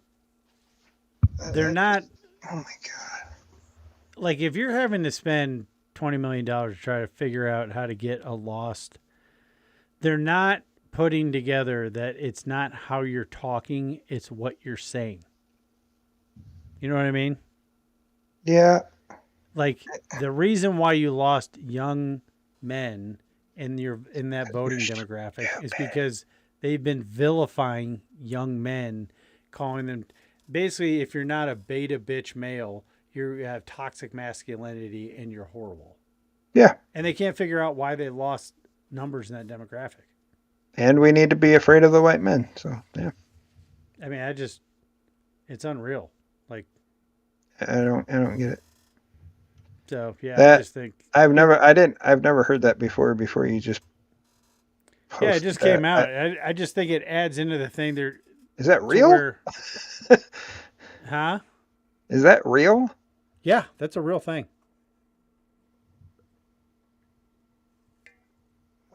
They're not. Oh my god! Like if you're having to spend $20 million to try to figure out how to get a lost, they're not putting together that it's not how you're talking, it's what you're saying. You know what I mean? Yeah. Like the reason why you lost young men in that voting demographic is because they've been vilifying young men, calling them basically, if you're not a beta bitch male, you have toxic masculinity and you're horrible. Yeah. And they can't figure out why they lost numbers in that demographic. And we need to be afraid of the white men. So, yeah. I mean, it's unreal. Like, I don't get it. So, yeah, that, I just think I've never heard that before you just yeah, it just came out. I just think it adds into the thing there. Is that real? Huh? Is that real? Yeah, that's a real thing.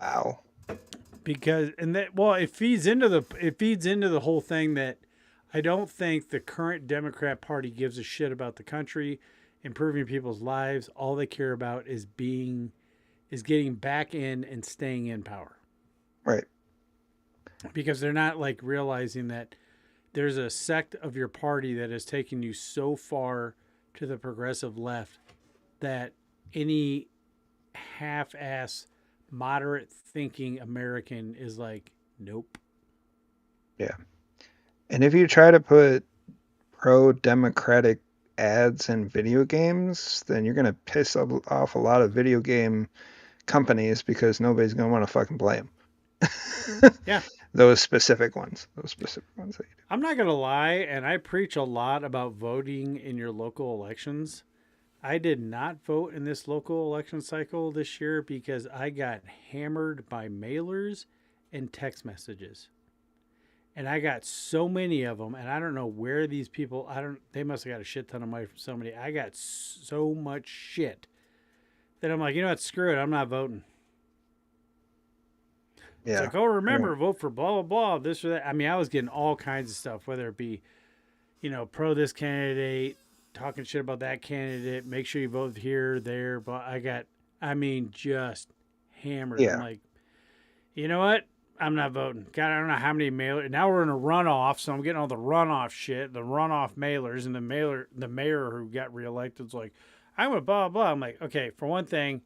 Wow. Because it feeds into the whole thing that I don't think the current Democrat Party gives a shit about the country, improving people's lives. All they care about is getting back in and staying in power. Right. Because they're not like realizing that there's a sect of your party that has taken you so far to the progressive left that any half-ass moderate thinking American is like, nope. Yeah. And if you try to put pro-democratic ads in video games, then you're going to piss off a lot of video game companies because nobody's going to want to fucking play them. Yeah. Those specific ones. That you do. I'm not going to lie, and I preach a lot about voting in your local elections. I did not vote in this local election cycle this year because I got hammered by mailers and text messages. And I got so many of them, and I don't know where these people, they must have got a shit ton of money from somebody. I got so much shit that I'm like, you know what, screw it, I'm not voting. Yeah. It's like, oh, remember, vote for blah, blah, blah, this or that. I mean, I was getting all kinds of stuff, whether it be, pro this candidate, talking shit about that candidate, make sure you vote here, there. But just hammered. Yeah. I'm like, you know what? I'm not voting. God, I don't know how many mailers. Now we're in a runoff, so I'm getting all the runoff shit, the runoff mailers, and the mayor who got reelected is like, I'm a blah, blah. I'm like, okay, for one thing,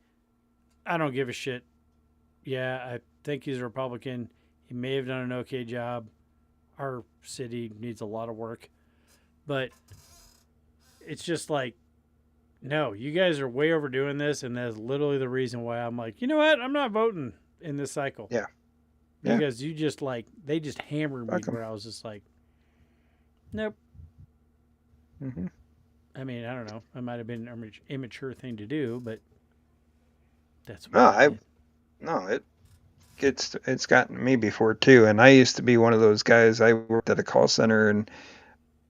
I don't give a shit. Yeah, I think he's a Republican. He may have done an okay job. Our city needs a lot of work. But it's just like, no, you guys are way overdoing this, and that's literally the reason why I'm like, you know what? I'm not voting in this cycle. Yeah. Because you just they just hammered me where I was just like, nope. Mm-hmm. I mean, I don't know. It might have been an immature thing to do, but that's what it's gotten me before too. And I used to be one of those guys. I worked at a call center, and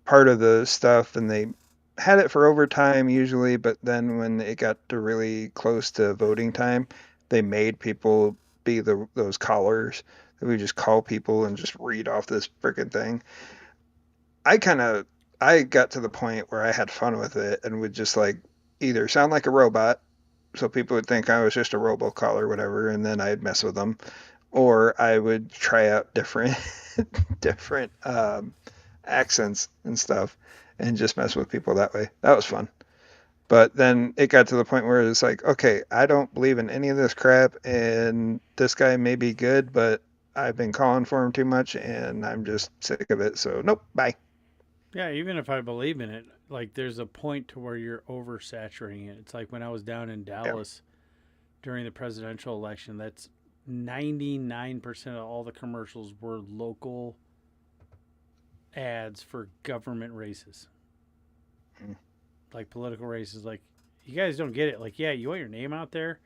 part of the stuff, and they had it for overtime usually, but then when it got to really close to voting time, they made people be those callers. We just call people and just read off this freaking thing. I got to the point where I had fun with it and would just like either sound like a robot, so people would think I was just a robocall or whatever, and then I'd mess with them, or I would try out different different accents and stuff and just mess with people that way. That was fun. But then it got to the point where it's like, okay, I don't believe in any of this crap, and this guy may be good, but I've been calling for him too much and I'm just sick of it. So nope, bye. Yeah, even if I believe in it, like there's a point to where you're oversaturating it. It's like when I was down in Dallas during the presidential election, that's 99% of all the commercials were local ads for government races. Like political races. Like, you guys don't get it. Like, yeah, you want your name out there,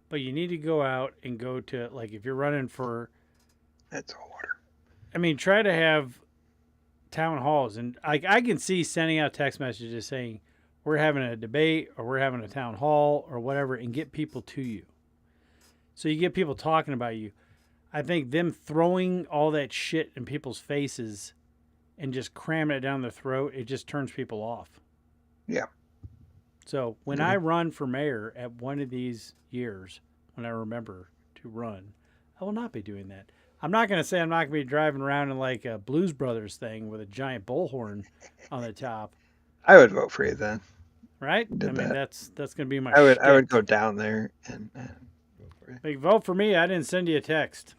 but you need to go out and go to, like, if you're running for... That's all water. I mean, try to have town halls. And I can see sending out text messages saying, we're having a debate or we're having a town hall or whatever, and get people to you. So you get people talking about you. I think them throwing all that shit in people's faces and just cramming it down their throat, it just turns people off. Yeah. So when I run for mayor at one of these years, when I remember to run, I will not be doing that. I'm not going to say I'm not going to be driving around in like a Blues Brothers thing with a giant bullhorn on the top. I would vote for you then. Right? Did I mean, that. that's going to be my I would go down there and vote for you. Like, vote for me. I didn't send you a text.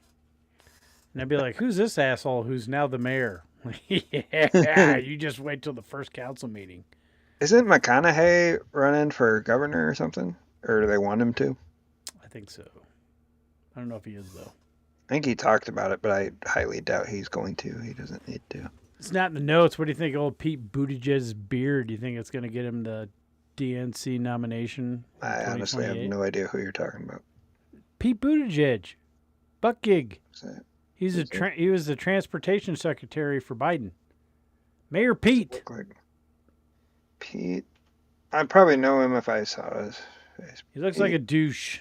And I'd be like, who's this asshole who's now the mayor? Yeah, you just wait till the first council meeting. Isn't McConaughey running for governor or something? Or do they want him to? I think so. I don't know if he is, though. I think he talked about it, but I highly doubt he's going to. He doesn't need to. It's not in the notes. What do you think, old Pete Buttigieg's beard? Do you think it's going to get him the DNC nomination? I honestly have no idea who you're talking about. Pete Buttigieg. Buck gig. He was the transportation secretary for Biden. Mayor Pete. Pete? I'd probably know him if I saw his face. He looks like a douche.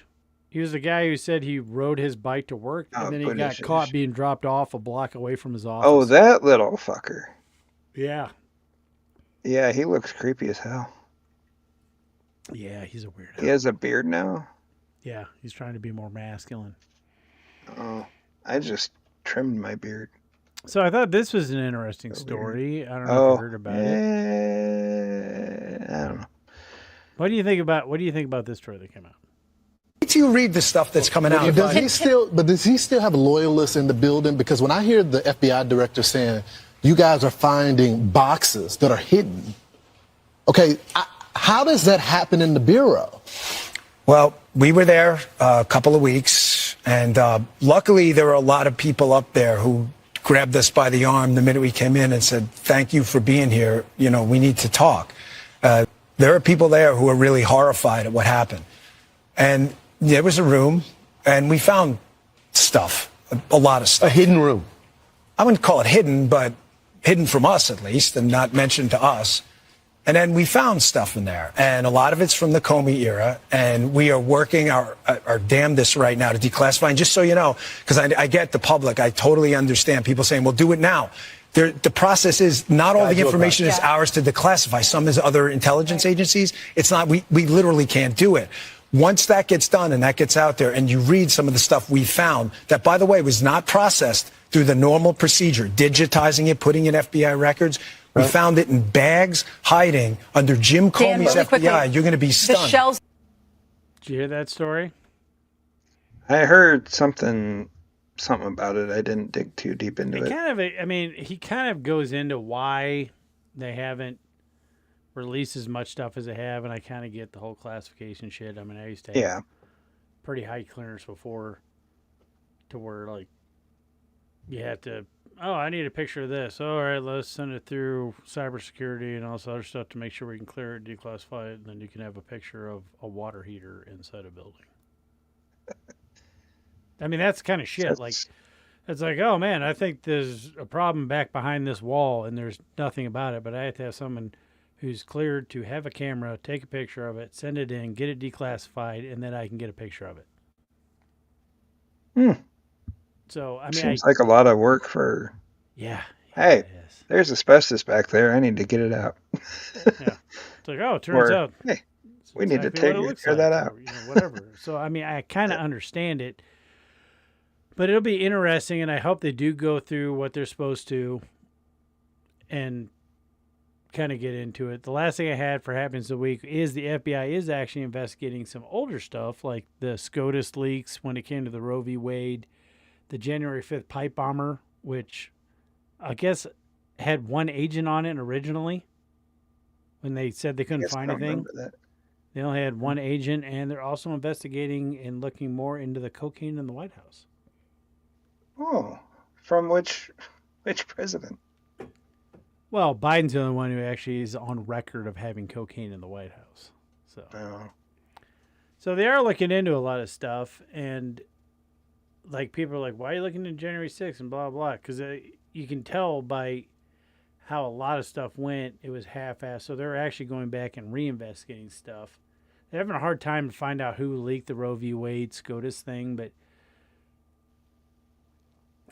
He was the guy who said he rode his bike to work, and then he got caught being dropped off a block away from his office. Oh, that little fucker. Yeah. Yeah, he looks creepy as hell. Yeah, he's a weirdo. He has a beard now? Yeah, he's trying to be more masculine. Oh, I just trimmed my beard. So I thought this was an interesting story. I don't know if you heard about it. I don't know. What do you think about this story that came out? Wait till you read the stuff that's coming out. Does he still have loyalists in the building? Because when I hear the FBI director saying, you guys are finding boxes that are hidden, okay, how does that happen in the Bureau? Well, we were there a couple of weeks, and luckily there were a lot of people up there who grabbed us by the arm the minute we came in and said, thank you for being here. You know, we need to talk. There are people there who are really horrified at what happened. And there was a room, and we found stuff, a lot of stuff. A hidden room? I wouldn't call it hidden, but hidden from us at least, and not mentioned to us. And then we found stuff in there, and a lot of it's from the Comey era, and we are working our damnedest right now to declassify. And just so you know, because I get the public, I totally understand people saying, well, do it now. The process is not all the information is ours to declassify. Some is other intelligence agencies. It's not, we literally can't do it. Once that gets done and that gets out there and you read some of the stuff we found that, by the way, was not processed through the normal procedure, digitizing it, putting in FBI records. We found it in bags, hiding under Jim Comey's FBI. Quickly, you're going to be stunned. Did you hear that story? I heard something about it. I didn't dig too deep into it. He kind of goes into why they haven't released as much stuff as they have, and I kind of get the whole classification shit. I mean, I used to have pretty high clearance before, to where, like, you have to, I need a picture of this. All right, let's send it through cybersecurity and all this other stuff to make sure we can clear it, declassify it, and then you can have a picture of a water heater inside a building. I mean, that's kind of shit. Like, it's like, oh man, I think there's a problem back behind this wall, and there's nothing about it. But I have to have someone who's cleared to have a camera, take a picture of it, send it in, get it declassified, and then I can get a picture of it. So I mean, seems like a lot of work for. Yeah. Hey, there's asbestos back there. I need to get it out. Yeah. It's like, oh, it turns out. Hey, we need to exactly tear that out. Or, whatever. So I mean, I kind of understand it, but it'll be interesting, and I hope they do go through what they're supposed to, and kind of get into it. The last thing I had for happens the week is the FBI is actually investigating some older stuff, like the SCOTUS leaks when it came to the Roe v. Wade, the January 5th pipe bomber, which I guess had one agent on it originally when they said they couldn't find anything. They only had one agent, and they're also investigating and looking more into the cocaine in the White House. Oh, from which president? Well, Biden's the only one who actually is on record of having cocaine in the White House. So they are looking into a lot of stuff, and like people are like, why are you looking into January 6th and blah, blah, because you can tell by how a lot of stuff went, it was half-assed. So they're actually going back and reinvestigating stuff. They're having a hard time to find out who leaked the Roe v. Wade SCOTUS thing, but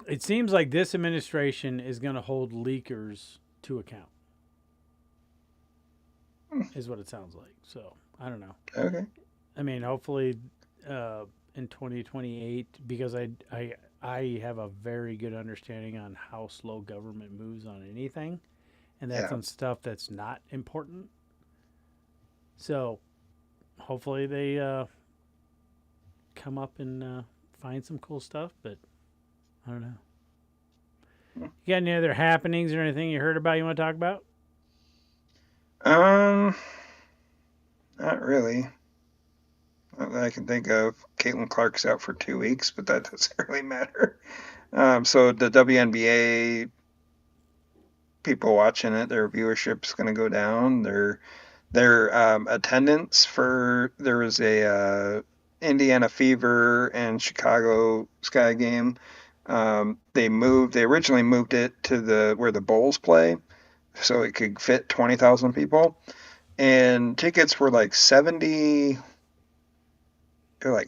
it seems like this administration is going to hold leakers to account, is what it sounds like. So I don't know. Okay. I mean, hopefully in 2028, because I have a very good understanding on how slow government moves on anything, and that's on stuff that's not important. So hopefully they come up and find some cool stuff, but I don't know. You got any other happenings or anything you heard about you want to talk about? Not really. Not that I can think of. Caitlin Clark's out for 2 weeks, but that doesn't really matter. So the WNBA people watching it, their viewership's going to go down. Their attendance for there was a Indiana Fever and Chicago Sky game. They originally moved it to where the Bulls play, so it could fit 20,000 people, and tickets were like 70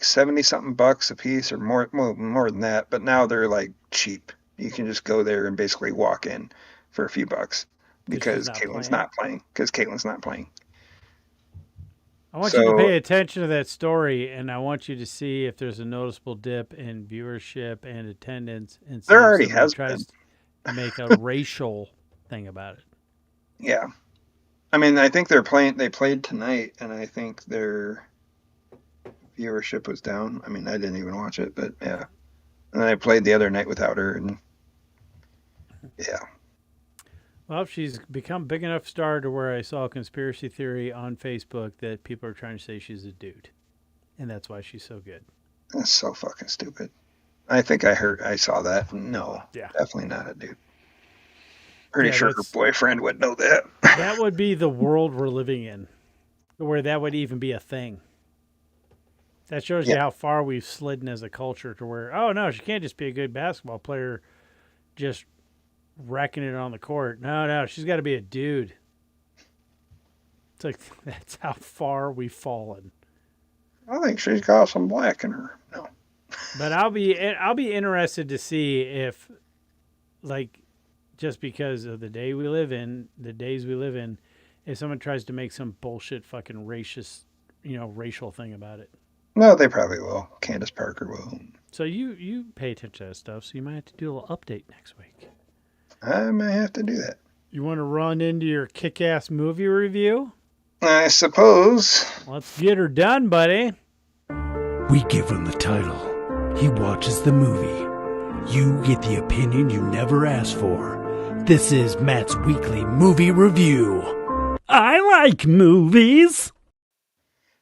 something bucks a piece, or more than that. But now they're like cheap. You can just go there and basically walk in for a few bucks because Caitlin's not playing. I want you to pay attention to that story, and I want you to see if there's a noticeable dip in viewership and attendance, and see there if already somebody has tries been. to make a racial thing about it. Yeah, I mean, I think they played tonight, and I think their viewership was down. I mean, I didn't even watch it, but yeah. And then I played the other night without her, and yeah. Well, she's become big enough star to where I saw a conspiracy theory on Facebook that people are trying to say she's a dude, and that's why she's so good. That's so fucking stupid. I think I saw that. No, definitely not a dude. Pretty sure her boyfriend would know that. That would be the world we're living in, where that would even be a thing. That shows you how far we've slidden as a culture to where, oh no, she can't just be a good basketball player, just wrecking it on the court. No, she's got to be a dude. It's like, that's how far we've fallen. I think she's got some black in her. No. But I'll be interested to see if, like, just because of the days we live in, if someone tries to make some bullshit fucking racial thing about it. No, they probably will. Candace Parker will. So you pay attention to that stuff, so you might have to do a little update next week. I might have to do that. You want to run into your kick-ass movie review? I suppose. Let's get her done, buddy. We give him the title. He watches the movie. You get the opinion you never asked for. This is Matt's weekly movie review. I like movies.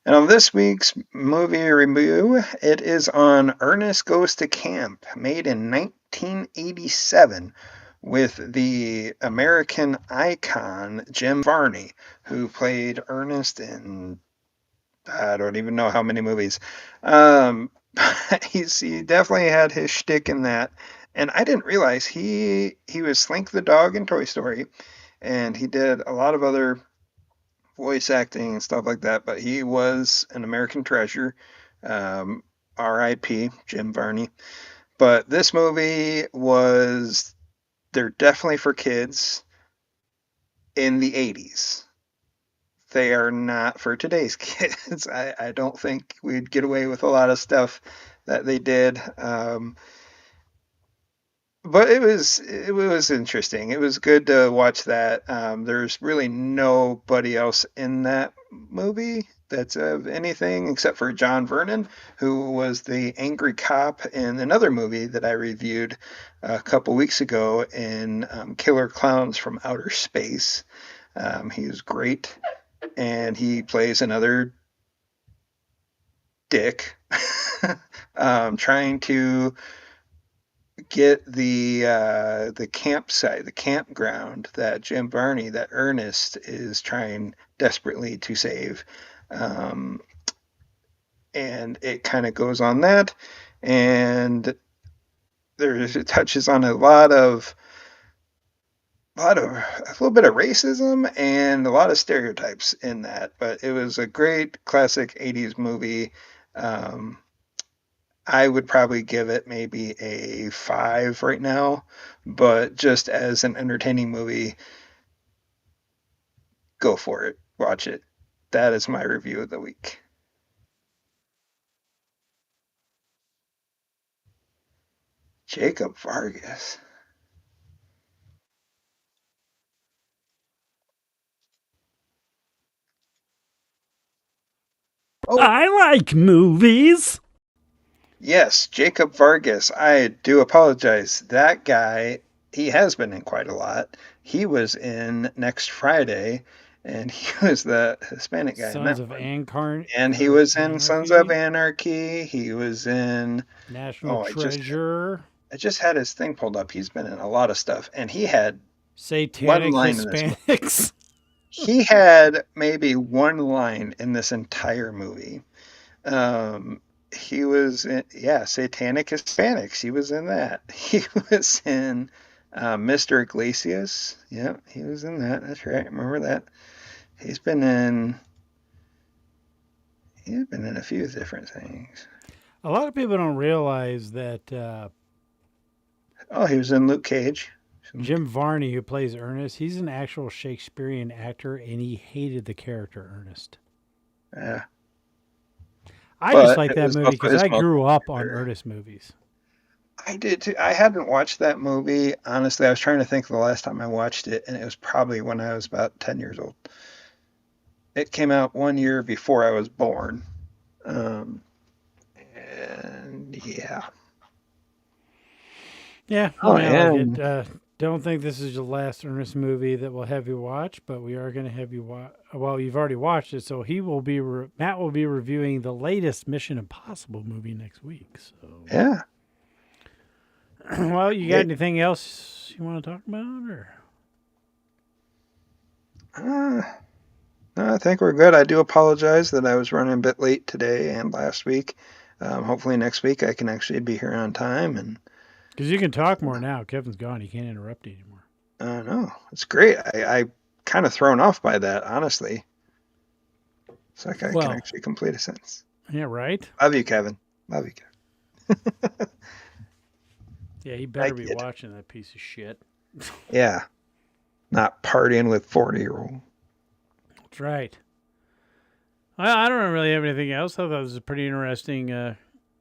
And on this week's movie review, it is on Ernest Goes to Camp, made in 1987, with the American icon Jim Varney, who played Ernest in, I don't even know how many movies. He definitely had his shtick in that, and I didn't realize he was Slink the dog in Toy Story, and he did a lot of other voice acting and stuff like that. But he was an American treasure. R.I.P. Jim Varney. But this movie they're definitely for kids in the 80s. They are not for today's kids. I don't think we'd get away with a lot of stuff that they did. But it was interesting. It was good to watch that. There's really nobody else in that movie that's of anything except for John Vernon, who was the angry cop in another movie that I reviewed a couple weeks ago in Killer Clowns from Outer Space. He was great, and he plays another dick trying to get the campsite, the campground that Jim Varney, that Ernest is trying desperately to save. And it kind of goes on that, and it touches on a little bit of racism and a lot of stereotypes in that. But it was a great classic 80s movie. I would probably give it maybe a 5 right now, but just as an entertaining movie, go for it. Watch it. That is my review of the week. Jacob Vargas. I like movies. Yes, Jacob Vargas. I do apologize. That guy, he has been in quite a lot. He was in Next Friday, and he was the Hispanic guy in Sons that of one. Anarchy. And he was in Sons of Anarchy. He was in National Treasure. I just had his thing pulled up. He's been in a lot of stuff, and he had Satanic one line in this movie. Hispanics. He had maybe one line in this entire movie. He was in, Satanic Hispanics. He was in that. He was in Mr. Iglesias. Yeah, he was in that. That's right. Remember that. He's been in a few different things. A lot of people don't realize that he was in Luke Cage. Jim Varney, who plays Ernest, he's an actual Shakespearean actor, and he hated the character Ernest. Yeah. I just like that movie because I grew up on Ernest movies. I did too. I hadn't watched that movie. Honestly, I was trying to think of the last time I watched it, and it was probably when I was about 10 years old. It came out 1 year before I was born. And yeah. Yeah. Don't think this is the last Ernest movie that we'll have you watch, but we are going to have you watch. Well, you've already watched it, so Matt will be reviewing the latest Mission Impossible movie next week. So yeah. Well, you got anything else you want to talk about, or? No, I think we're good. I do apologize that I was running a bit late today and last week. Hopefully next week I can actually be here on time and. Because you can talk more now. Kevin's gone. He can't interrupt you anymore. No, it's great. I kind of thrown off by that, honestly. It's like I can actually complete a sentence. Yeah, right? Love you, Kevin. Love you, Kevin. Yeah, he better be watching that piece of shit. Yeah. Not partying with 40-year-old. That's right. Well, I don't really have anything else. I thought it was a pretty interesting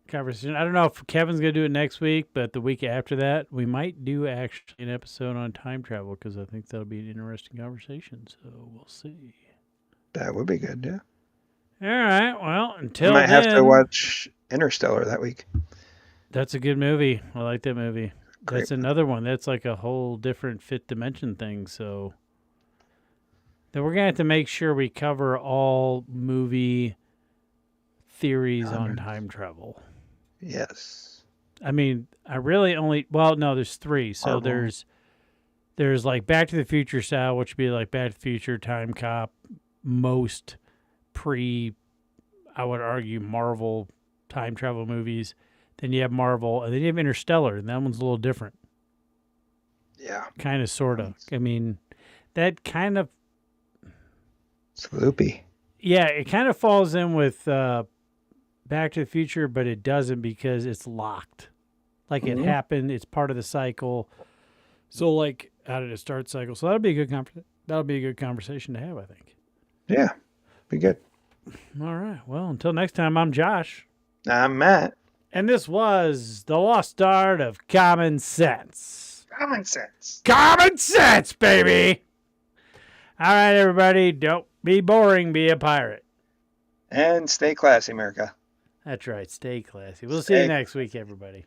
conversation. I don't know if Kevin's going to do it next week, but the week after that, we might do actually an episode on time travel because I think that'll be an interesting conversation. So we'll see. That would be good, yeah. All right. Well, until then. I might have to watch Interstellar that week. That's a good movie. I like that movie. That's another one. That's like a whole different fifth dimension thing. So then we're going to have to make sure we cover all movie theories on time travel. Yes. I mean, I really only, there's 3. So there's like Back to the Future style, which would be like Back to the Future, Time Cop, most I would argue Marvel time travel movies. Then you have Marvel, and then you have Interstellar, and that one's a little different. Yeah. Kind of, sort of. I mean, that kind of... It's loopy. Yeah, it kind of falls in with Back to the Future, but it doesn't because it's locked. Like, it happened, it's part of the cycle. So, like, how did it start cycle? So that'll be a good conversation to have, I think. Yeah, be good. All right. Well, until next time, I'm Josh. I'm Matt. And this was The Lost Art of Common Sense. Common sense. Common sense, baby! All right, everybody. Don't be boring. Be a pirate. And stay classy, America. That's right. Stay classy. We'll see you next week, everybody.